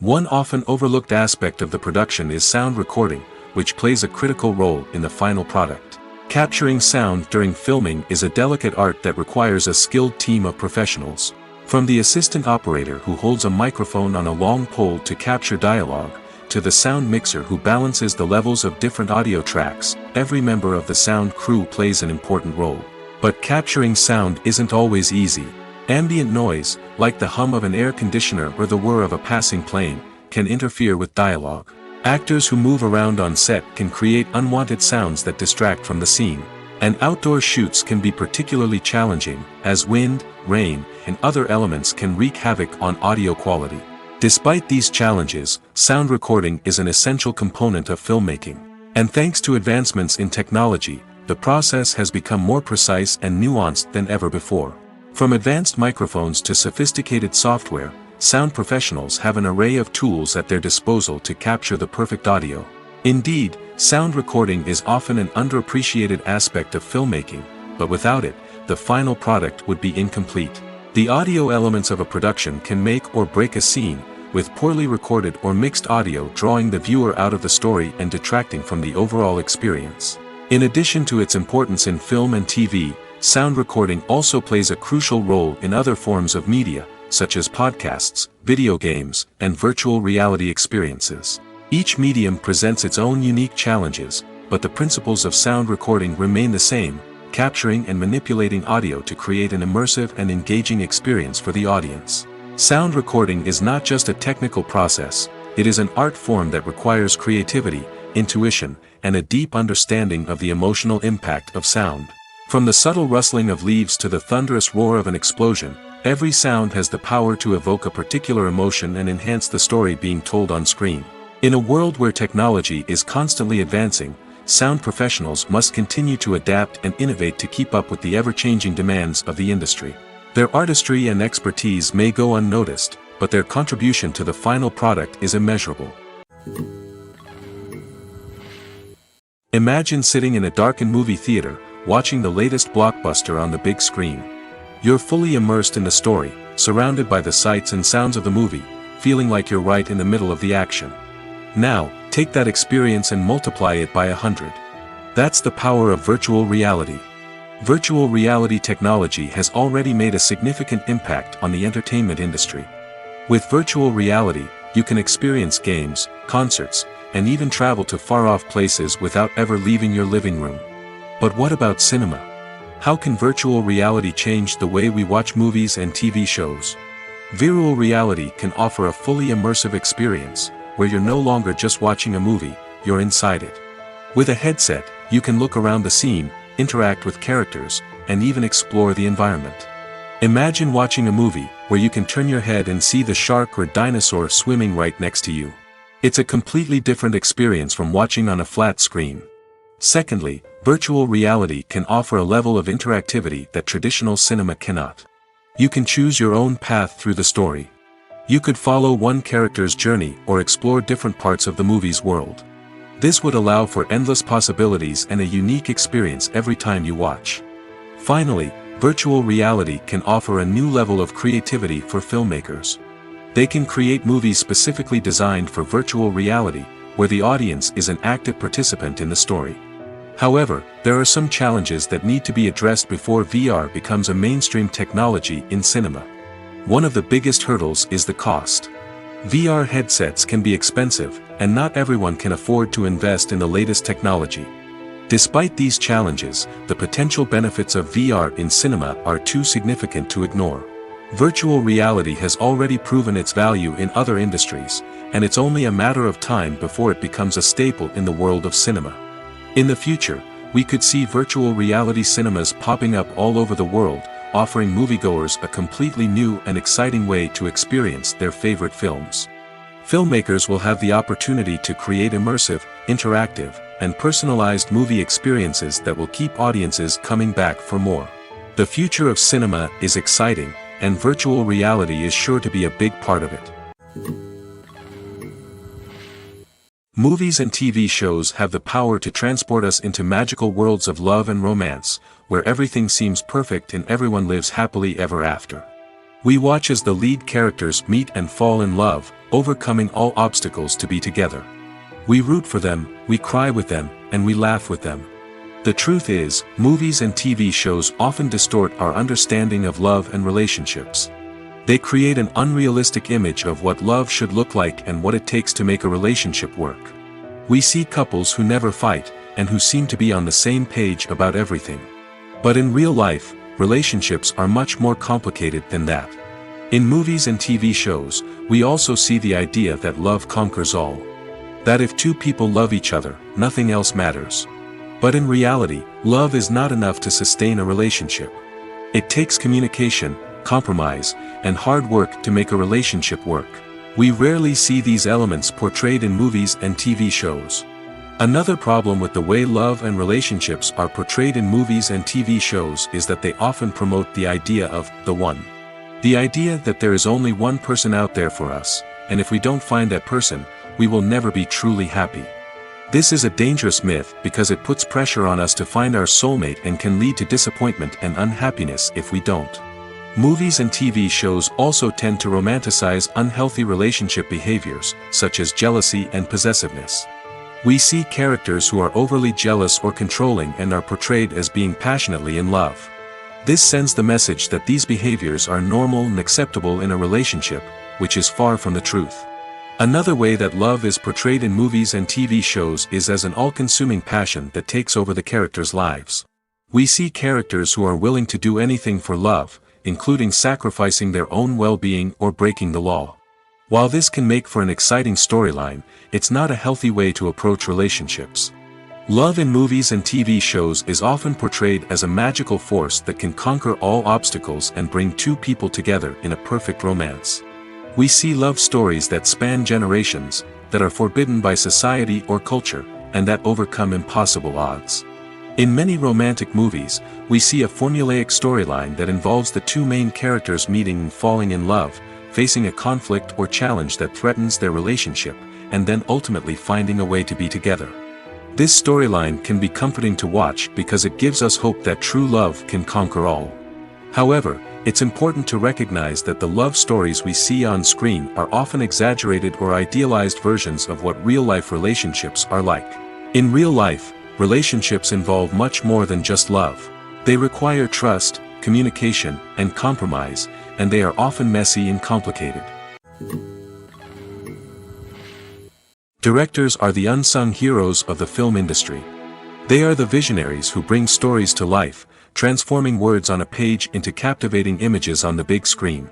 One often overlooked aspect of the production is sound recording, which plays a critical role in the final product. Capturing sound during filming is a delicate art that requires a skilled team of professionals. From the assistant operator who holds a microphone on a long pole to capture dialogue, to the sound mixer who balances the levels of different audio tracks, every member of the sound crew plays an important role. But capturing sound isn't always easy. Ambient noise, like the hum of an air conditioner or the whir of a passing plane, can interfere with dialogue. Actors who move around on set can create unwanted sounds that distract from the scene. And outdoor shoots can be particularly challenging, as wind, rain, and other elements can wreak havoc on audio quality. Despite these challenges, sound recording is an essential component of filmmaking. And thanks to advancements in technology, the process has become more precise and nuanced than ever before. From advanced microphones to sophisticated software, sound professionals have an array of tools at their disposal to capture the perfect audio. Indeed, sound recording is often an underappreciated aspect of filmmaking, but without it, the final product would be incomplete. The audio elements of a production can make or break a scene, with poorly recorded or mixed audio drawing the viewer out of the story and detracting from the overall experience. In addition to its importance in film and TV, sound recording also plays a crucial role in other forms of media, such as podcasts, video games, and virtual reality experiences. Each medium presents its own unique challenges, but the principles of sound recording remain the same, capturing and manipulating audio to create an immersive and engaging experience for the audience. Sound recording is not just a technical process, it is an art form that requires creativity, intuition, and a deep understanding of the emotional impact of sound. From the subtle rustling of leaves to the thunderous roar of an explosion, every sound has the power to evoke a particular emotion and enhance the story being told on screen. In a world where technology is constantly advancing, sound professionals must continue to adapt and innovate to keep up with the ever-changing demands of the industry. Their artistry and expertise may go unnoticed, but their contribution to the final product is immeasurable. Imagine sitting in a darkened movie theater, watching the latest blockbuster on the big screen. You're fully immersed in the story, surrounded by the sights and sounds of the movie, feeling like you're right in the middle of the action. Now, take that experience and multiply it by 100. That's the power of virtual reality. Virtual reality technology has already made a significant impact on the entertainment industry. With virtual reality, you can experience games, concerts, and even travel to far-off places without ever leaving your living room. But what about cinema? How can virtual reality change the way we watch movies and TV shows? Virtual reality can offer a fully immersive experience, where you're no longer just watching a movie, you're inside it. With a headset, you can look around the scene, interact with characters, and even explore the environment. Imagine watching a movie, where you can turn your head and see the shark or dinosaur swimming right next to you. It's a completely different experience from watching on a flat screen. Secondly, virtual reality can offer a level of interactivity that traditional cinema cannot. You can choose your own path through the story. You could follow one character's journey or explore different parts of the movie's world. This would allow for endless possibilities and a unique experience every time you watch. Finally, virtual reality can offer a new level of creativity for filmmakers. They can create movies specifically designed for virtual reality, where the audience is an active participant in the story. However, there are some challenges that need to be addressed before VR becomes a mainstream technology in cinema. One of the biggest hurdles is the cost. VR headsets can be expensive, and not everyone can afford to invest in the latest technology. Despite these challenges, the potential benefits of VR in cinema are too significant to ignore. Virtual reality has already proven its value in other industries, and it's only a matter of time before it becomes a staple in the world of cinema. In the future, we could see virtual reality cinemas popping up all over the world, offering moviegoers a completely new and exciting way to experience their favorite films. Filmmakers will have the opportunity to create immersive, interactive, and personalized movie experiences that will keep audiences coming back for more. The future of cinema is exciting, and virtual reality is sure to be a big part of it. Movies and TV shows have the power to transport us into magical worlds of love and romance, where everything seems perfect and everyone lives happily ever after. We watch as the lead characters meet and fall in love, overcoming all obstacles to be together. We root for them, we cry with them, and we laugh with them. The truth is, movies and TV shows often distort our understanding of love and relationships. They create an unrealistic image of what love should look like and what it takes to make a relationship work. We see couples who never fight, and who seem to be on the same page about everything. But in real life, relationships are much more complicated than that. In movies and TV shows, we also see the idea that love conquers all. That if two people love each other, nothing else matters. But in reality, love is not enough to sustain a relationship. It takes communication, compromise, and hard work to make a relationship work. We rarely see these elements portrayed in movies and TV shows. Another problem with the way love and relationships are portrayed in movies and TV shows is that they often promote the idea of the one. The idea that there is only one person out there for us, and if we don't find that person, we will never be truly happy. This is a dangerous myth because it puts pressure on us to find our soulmate and can lead to disappointment and unhappiness if we don't. Movies and TV shows also tend to romanticize unhealthy relationship behaviors, such as jealousy and possessiveness. We see characters who are overly jealous or controlling and are portrayed as being passionately in love. This sends the message that these behaviors are normal and acceptable in a relationship, which is far from the truth. Another way that love is portrayed in movies and TV shows is as an all-consuming passion that takes over the characters' lives. We see characters who are willing to do anything for love, including sacrificing their own well-being or breaking the law. While this can make for an exciting storyline, it's not a healthy way to approach relationships. Love in movies and TV shows is often portrayed as a magical force that can conquer all obstacles and bring two people together in a perfect romance. We see love stories that span generations, that are forbidden by society or culture, and that overcome impossible odds. In many romantic movies, we see a formulaic storyline that involves the two main characters meeting and falling in love, facing a conflict or challenge that threatens their relationship, and then ultimately finding a way to be together. This storyline can be comforting to watch because it gives us hope that true love can conquer all. However, it's important to recognize that the love stories we see on screen are often exaggerated or idealized versions of what real-life relationships are like. In real life, relationships involve much more than just love. They require trust, communication, and compromise, and they are often messy and complicated. Directors are the unsung heroes of the film industry. They are the visionaries who bring stories to life, transforming words on a page into captivating images on the big screen.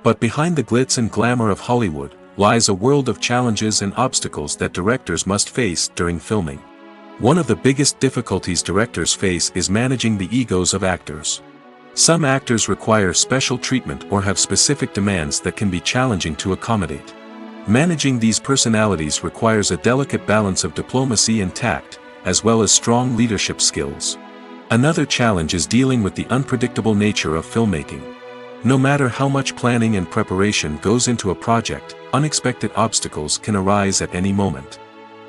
But behind the glitz and glamour of Hollywood, lies a world of challenges and obstacles that directors must face during filming. One of the biggest difficulties directors face is managing the egos of actors. Some actors require special treatment or have specific demands that can be challenging to accommodate. Managing these personalities requires a delicate balance of diplomacy and tact, as well as strong leadership skills. Another challenge is dealing with the unpredictable nature of filmmaking. No matter how much planning and preparation goes into a project, unexpected obstacles can arise at any moment.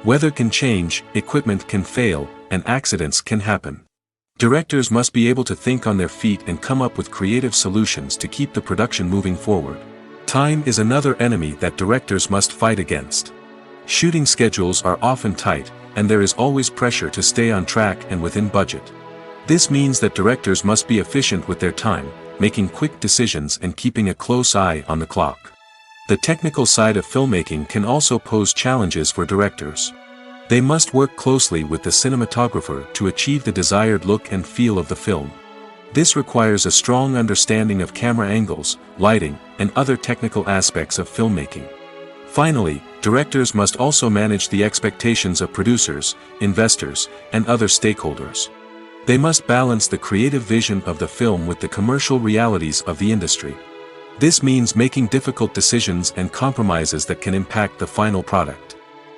Weather can change, equipment can fail, and accidents can happen. Directors must be able to think on their feet and come up with creative solutions to keep the production moving forward. Time is another enemy that directors must fight against. Shooting schedules are often tight, and there is always pressure to stay on track and within budget. This means that directors must be efficient with their time, making quick decisions and keeping a close eye on the clock. The technical side of filmmaking can also pose challenges for directors. They must work closely with the cinematographer to achieve the desired look and feel of the film. This requires a strong understanding of camera angles, lighting, and other technical aspects of filmmaking. Finally, directors must also manage the expectations of producers, investors, and other stakeholders. They must balance the creative vision of the film with the commercial realities of the industry. This means making difficult decisions and compromises that can impact the final product.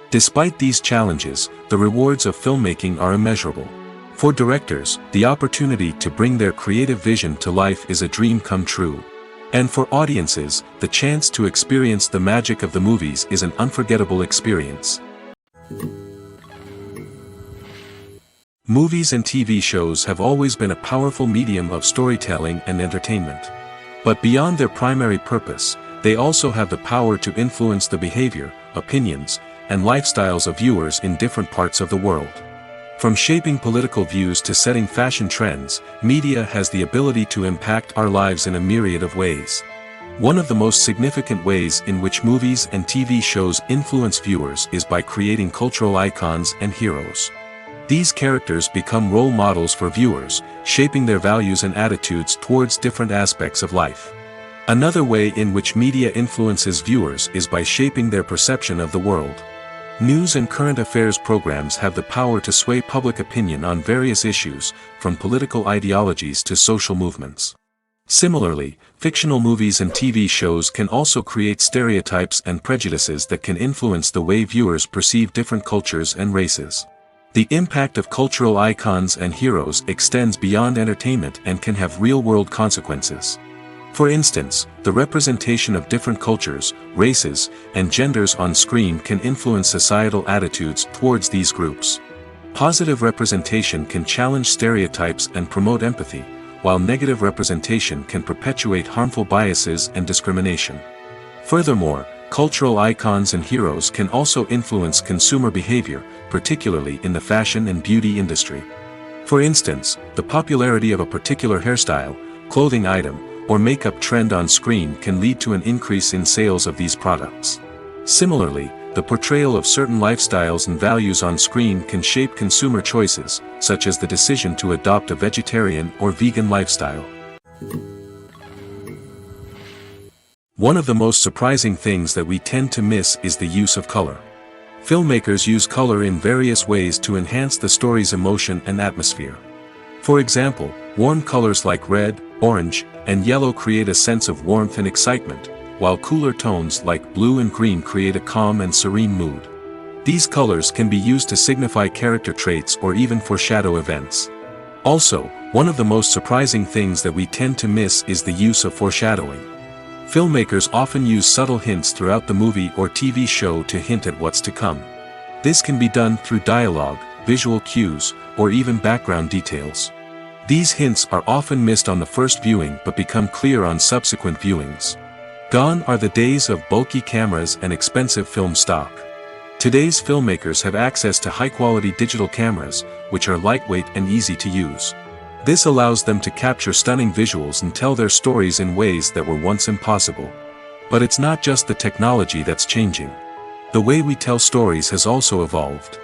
Despite these challenges, the rewards of filmmaking are immeasurable. For directors, the opportunity to bring their creative vision to life is a dream come true. And for audiences, the chance to experience the magic of the movies is an unforgettable experience. Movies and TV shows have always been a powerful medium of storytelling and entertainment. But beyond their primary purpose, they also have the power to influence the behavior, opinions, and lifestyles of viewers in different parts of the world. From shaping political views to setting fashion trends, media has the ability to impact our lives in a myriad of ways. One of the most significant ways in which movies and TV shows influence viewers is by creating cultural icons and heroes. These characters become role models for viewers, shaping their values and attitudes towards different aspects of life. Another way in which media influences viewers is by shaping their perception of the world. News and current affairs programs have the power to sway public opinion on various issues, from political ideologies to social movements. Similarly, fictional movies and TV shows can also create stereotypes and prejudices that can influence the way viewers perceive different cultures and races. The impact of cultural icons and heroes extends beyond entertainment and can have real-world consequences. For instance, the representation of different cultures, races, and genders on screen can influence societal attitudes towards these groups. Positive representation can challenge stereotypes and promote empathy, while negative representation can perpetuate harmful biases and discrimination. Furthermore, cultural icons and heroes can also influence consumer behavior, particularly in the fashion and beauty industry. For instance, the popularity of a particular hairstyle, clothing item, or makeup trend on screen can lead to an increase in sales of these products. Similarly, the portrayal of certain lifestyles and values on screen can shape consumer choices, such as the decision to adopt a vegetarian or vegan lifestyle. One of the most surprising things that we tend to miss is the use of color. Filmmakers use color in various ways to enhance the story's emotion and atmosphere. For example, warm colors like red, orange, and yellow create a sense of warmth and excitement, while cooler tones like blue and green create a calm and serene mood. These colors can be used to signify character traits or even foreshadow events. Also, one of the most surprising things that we tend to miss is the use of foreshadowing. Filmmakers often use subtle hints throughout the movie or TV show to hint at what's to come. This can be done through dialogue, visual cues, or even background details. These hints are often missed on the first viewing but become clear on subsequent viewings. Gone are the days of bulky cameras and expensive film stock. Today's filmmakers have access to high-quality digital cameras, which are lightweight and easy to use. This allows them to capture stunning visuals and tell their stories in ways that were once impossible. But it's not just the technology that's changing. The way we tell stories has also evolved.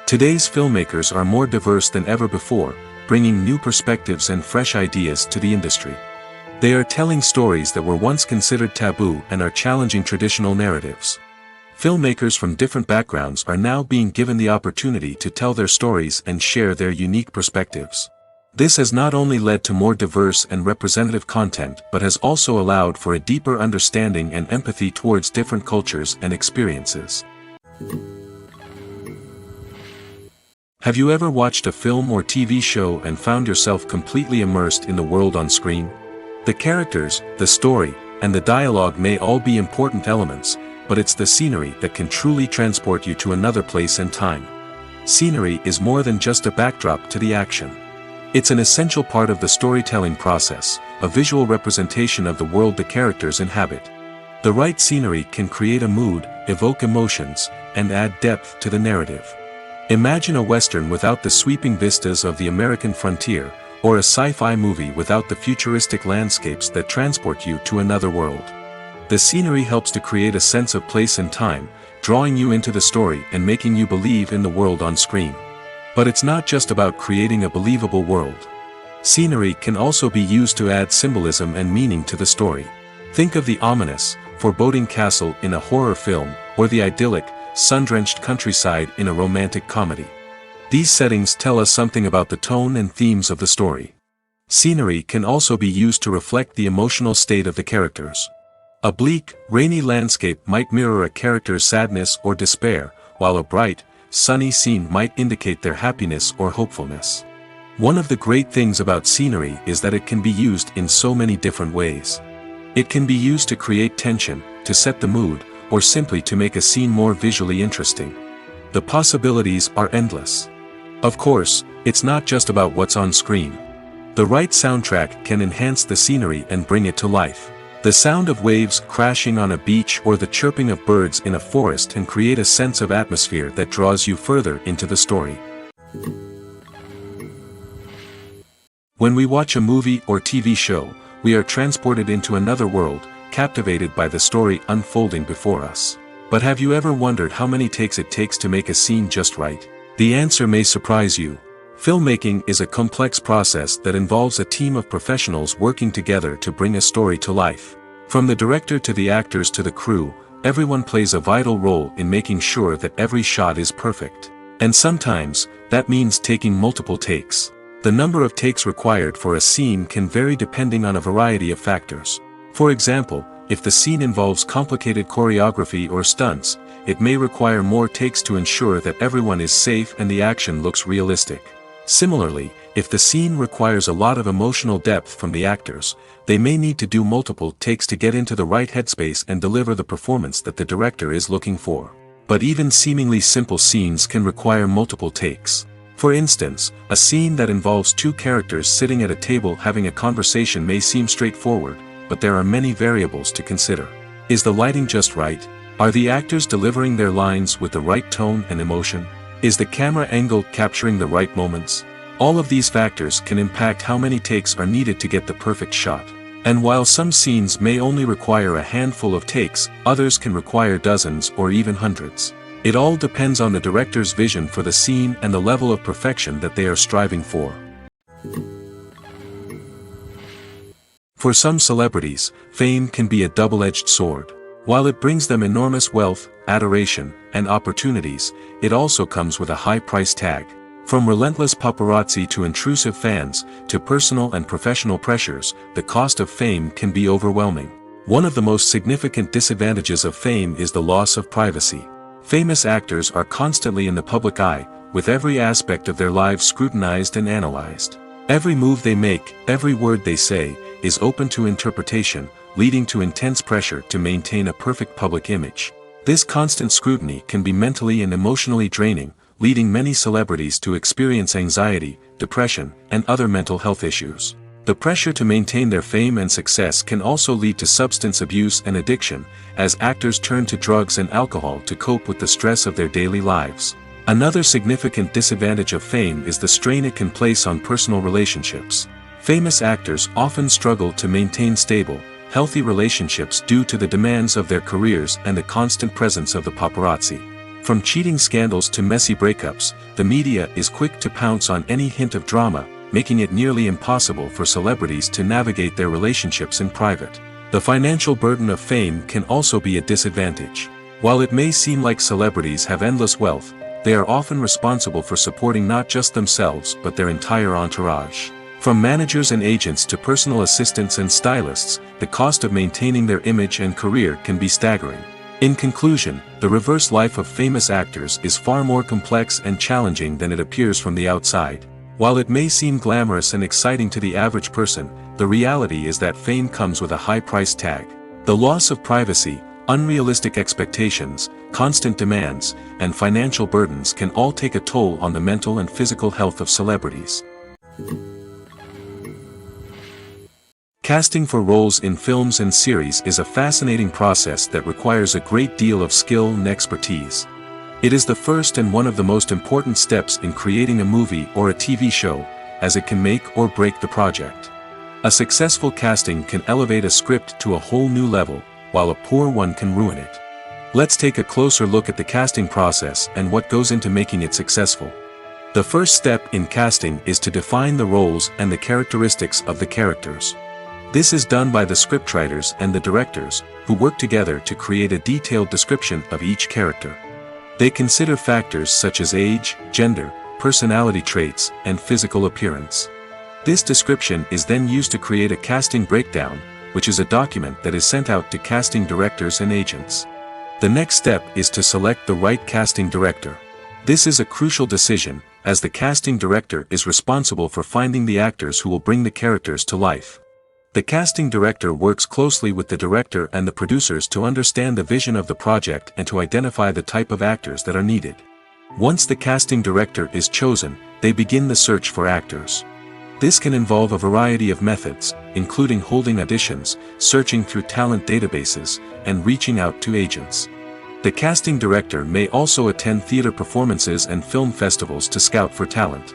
Today's filmmakers are more diverse than ever before, bringing new perspectives and fresh ideas to the industry. They are telling stories that were once considered taboo and are challenging traditional narratives. Filmmakers from different backgrounds are now being given the opportunity to tell their stories and share their unique perspectives. This has not only led to more diverse and representative content but has also allowed for a deeper understanding and empathy towards different cultures and experiences. Have you ever watched a film or TV show and found yourself completely immersed in the world on screen? The characters, the story, and the dialogue may all be important elements, but it's the scenery that can truly transport you to another place and time. Scenery is more than just a backdrop to the action. It's an essential part of the storytelling process, a visual representation of the world the characters inhabit. The right scenery can create a mood, evoke emotions, and add depth to the narrative. Imagine a Western without the sweeping vistas of the American frontier, or a sci-fi movie without the futuristic landscapes that transport you to another world. The scenery helps to create a sense of place and time, drawing you into the story and making you believe in the world on screen. But it's not just about creating a believable world. Scenery can also be used to add symbolism and meaning to the story. Think of the ominous, foreboding castle in a horror film, or the idyllic, sun-drenched countryside in a romantic comedy. These settings tell us something about the tone and themes of the story. Scenery can also be used to reflect the emotional state of the characters. A bleak, rainy landscape might mirror a character's sadness or despair, while a bright, sunny scene might indicate their happiness or hopefulness. One of the great things about scenery is that it can be used in so many different ways. It can be used to create tension, to set the mood, or simply to make a scene more visually interesting. The possibilities are endless. Of course, it's not just about what's on screen. The right soundtrack can enhance the scenery and bring it to life. The sound of waves crashing on a beach or the chirping of birds in a forest can create a sense of atmosphere that draws you further into the story. When we watch a movie or TV show, we are transported into another world, captivated by the story unfolding before us. But have you ever wondered how many takes it takes to make a scene just right? The answer may surprise you. Filmmaking is a complex process that involves a team of professionals working together to bring a story to life. From the director to the actors to the crew, everyone plays a vital role in making sure that every shot is perfect. And sometimes, that means taking multiple takes. The number of takes required for a scene can vary depending on a variety of factors. For example, if the scene involves complicated choreography or stunts, it may require more takes to ensure that everyone is safe and the action looks realistic. Similarly, if the scene requires a lot of emotional depth from the actors, they may need to do multiple takes to get into the right headspace and deliver the performance that the director is looking for. But even seemingly simple scenes can require multiple takes. For instance, a scene that involves two characters sitting at a table having a conversation may seem straightforward, but there are many variables to consider. Is the lighting just right? Are the actors delivering their lines with the right tone and emotion? Is the camera angle capturing the right moments? All of these factors can impact how many takes are needed to get the perfect shot. And while some scenes may only require a handful of takes, others can require dozens or even hundreds. It all depends on the director's vision for the scene and the level of perfection that they are striving for. For some celebrities, fame can be a double-edged sword. While it brings them enormous wealth, adoration, and opportunities, it also comes with a high price tag. From relentless paparazzi to intrusive fans, to personal and professional pressures, the cost of fame can be overwhelming. One of the most significant disadvantages of fame is the loss of privacy. Famous actors are constantly in the public eye, with every aspect of their lives scrutinized and analyzed. Every move they make, every word they say, is open to interpretation, leading to intense pressure to maintain a perfect public image. This constant scrutiny can be mentally and emotionally draining, leading many celebrities to experience anxiety, depression, and other mental health issues. The pressure to maintain their fame and success can also lead to substance abuse and addiction, as actors turn to drugs and alcohol to cope with the stress of their daily lives. Another significant disadvantage of fame is the strain it can place on personal relationships. Famous actors often struggle to maintain stable, healthy relationships due to the demands of their careers and the constant presence of the paparazzi. From cheating scandals to messy breakups, the media is quick to pounce on any hint of drama, making it nearly impossible for celebrities to navigate their relationships in private. The financial burden of fame can also be a disadvantage. While it may seem like celebrities have endless wealth, they are often responsible for supporting not just themselves but their entire entourage. From managers and agents to personal assistants and stylists, the cost of maintaining their image and career can be staggering. In conclusion, the reverse life of famous actors is far more complex and challenging than it appears from the outside. While it may seem glamorous and exciting to the average person, the reality is that fame comes with a high price tag. The loss of privacy, unrealistic expectations, constant demands, and financial burdens can all take a toll on the mental and physical health of celebrities. Casting for roles in films and series is a fascinating process that requires a great deal of skill and expertise. It is the first and one of the most important steps in creating a movie or a TV show, as it can make or break the project. A successful casting can elevate a script to a whole new level, while a poor one can ruin it. Let's take a closer look at the casting process and what goes into making it successful. The first step in casting is to define the roles and the characteristics of the characters. This is done by the scriptwriters and the directors, who work together to create a detailed description of each character. They consider factors such as age, gender, personality traits, and physical appearance. This description is then used to create a casting breakdown, which is a document that is sent out to casting directors and agents. The next step is to select the right casting director. This is a crucial decision, as the casting director is responsible for finding the actors who will bring the characters to life. The casting director works closely with the director and the producers to understand the vision of the project and to identify the type of actors that are needed. Once the casting director is chosen, they begin the search for actors. This can involve a variety of methods, including holding auditions, searching through talent databases, and reaching out to agents. The casting director may also attend theater performances and film festivals to scout for talent.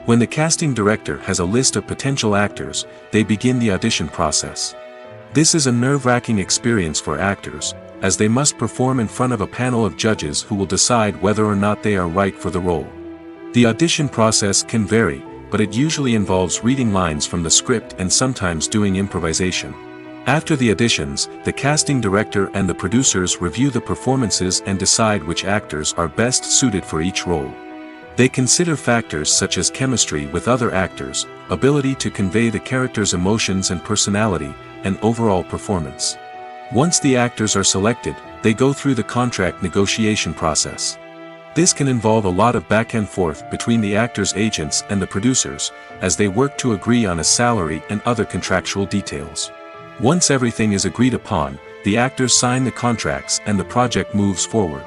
When the casting director has a list of potential actors, they begin the audition process. This is a nerve-wracking experience for actors, as they must perform in front of a panel of judges who will decide whether or not they are right for the role. The audition process can vary, but it usually involves reading lines from the script and sometimes doing improvisation. After the auditions, the casting director and the producers review the performances and decide which actors are best suited for each role. They consider factors such as chemistry with other actors, ability to convey the character's emotions and personality, and overall performance. Once the actors are selected, they go through the contract negotiation process. This can involve a lot of back and forth between the actors' agents and the producers, as they work to agree on a salary and other contractual details. Once everything is agreed upon, the actors sign the contracts and the project moves forward.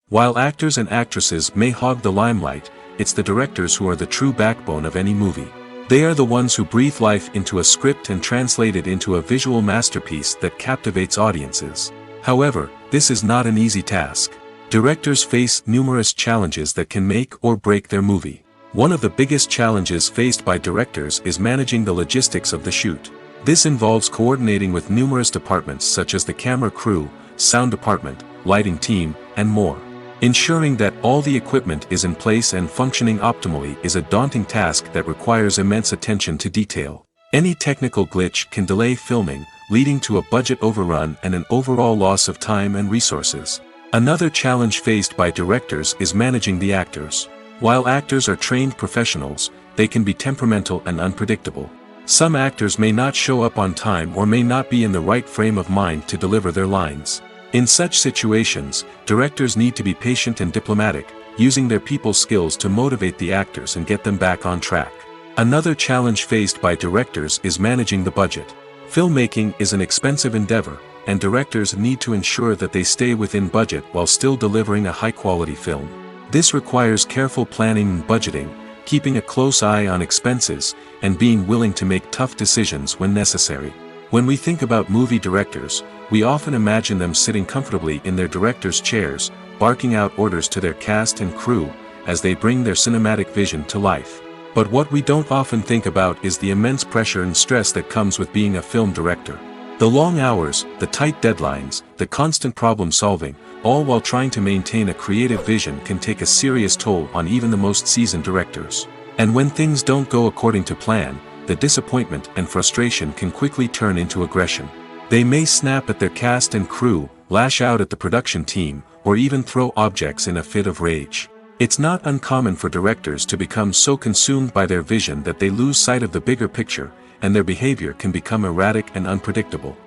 While actors and actresses may hog the limelight, it's the directors who are the true backbone of any movie. They are the ones who breathe life into a script and translate it into a visual masterpiece that captivates audiences. However, this is not an easy task. Directors face numerous challenges that can make or break their movie. One of the biggest challenges faced by directors is managing the logistics of the shoot. This involves coordinating with numerous departments such as the camera crew, sound department, lighting team, and more. Ensuring that all the equipment is in place and functioning optimally is a daunting task that requires immense attention to detail. Any technical glitch can delay filming, leading to a budget overrun and an overall loss of time and resources. Another challenge faced by directors is managing the actors. While actors are trained professionals, they can be temperamental and unpredictable. Some actors may not show up on time or may not be in the right frame of mind to deliver their lines. In such situations, directors need to be patient and diplomatic, using their people skills to motivate the actors and get them back on track. Another challenge faced by directors is managing the budget. Filmmaking is an expensive endeavor, and directors need to ensure that they stay within budget while still delivering a high-quality film. This requires careful planning and budgeting, keeping a close eye on expenses, and being willing to make tough decisions when necessary. When we think about movie directors, we often imagine them sitting comfortably in their director's chairs, barking out orders to their cast and crew, as they bring their cinematic vision to life. But what we don't often think about is the immense pressure and stress that comes with being a film director. The long hours, the tight deadlines, the constant problem solving, all while trying to maintain a creative vision can take a serious toll on even the most seasoned directors. And when things don't go according to plan, the disappointment and frustration can quickly turn into aggression. They may snap at their cast and crew, lash out at the production team, or even throw objects in a fit of rage. It's not uncommon for directors to become so consumed by their vision that they lose sight of the bigger picture, and their behavior can become erratic and unpredictable.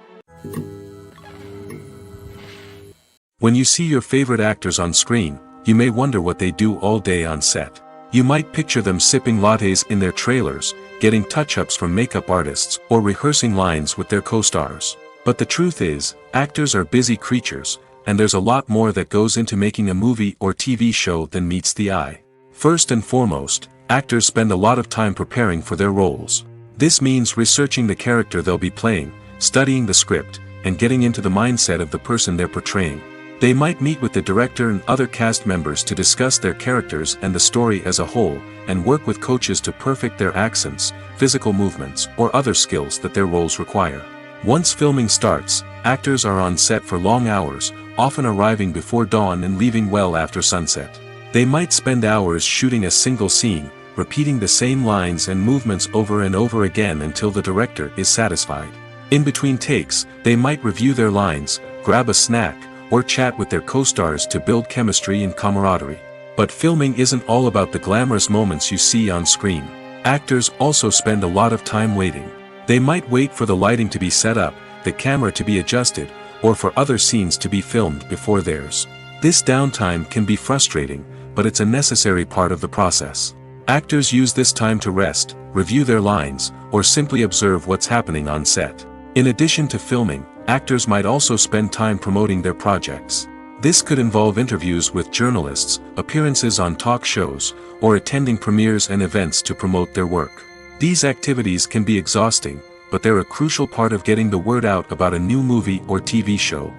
When you see your favorite actors on screen, you may wonder what they do all day on set. You might picture them sipping lattes in their trailers, getting touch-ups from makeup artists, or rehearsing lines with their co-stars. But the truth is, actors are busy creatures, and there's a lot more that goes into making a movie or TV show than meets the eye. First and foremost, actors spend a lot of time preparing for their roles. This means researching the character they'll be playing, studying the script, and getting into the mindset of the person they're portraying. They might meet with the director and other cast members to discuss their characters and the story as a whole, and work with coaches to perfect their accents, physical movements, or other skills that their roles require. Once filming starts, actors are on set for long hours, often arriving before dawn and leaving well after sunset. They might spend hours shooting a single scene, repeating the same lines and movements over and over again until the director is satisfied. In between takes, they might review their lines, grab a snack, or chat with their co-stars to build chemistry and camaraderie. But filming isn't all about the glamorous moments you see on screen. Actors also spend a lot of time waiting. They might wait for the lighting to be set up, the camera to be adjusted, or for other scenes to be filmed before theirs. This downtime can be frustrating, but it's a necessary part of the process. Actors use this time to rest, review their lines, or simply observe what's happening on set. In addition to filming, actors might also spend time promoting their projects. This could involve interviews with journalists, appearances on talk shows, or attending premieres and events to promote their work. These activities can be exhausting, but they're a crucial part of getting the word out about a new movie or TV show.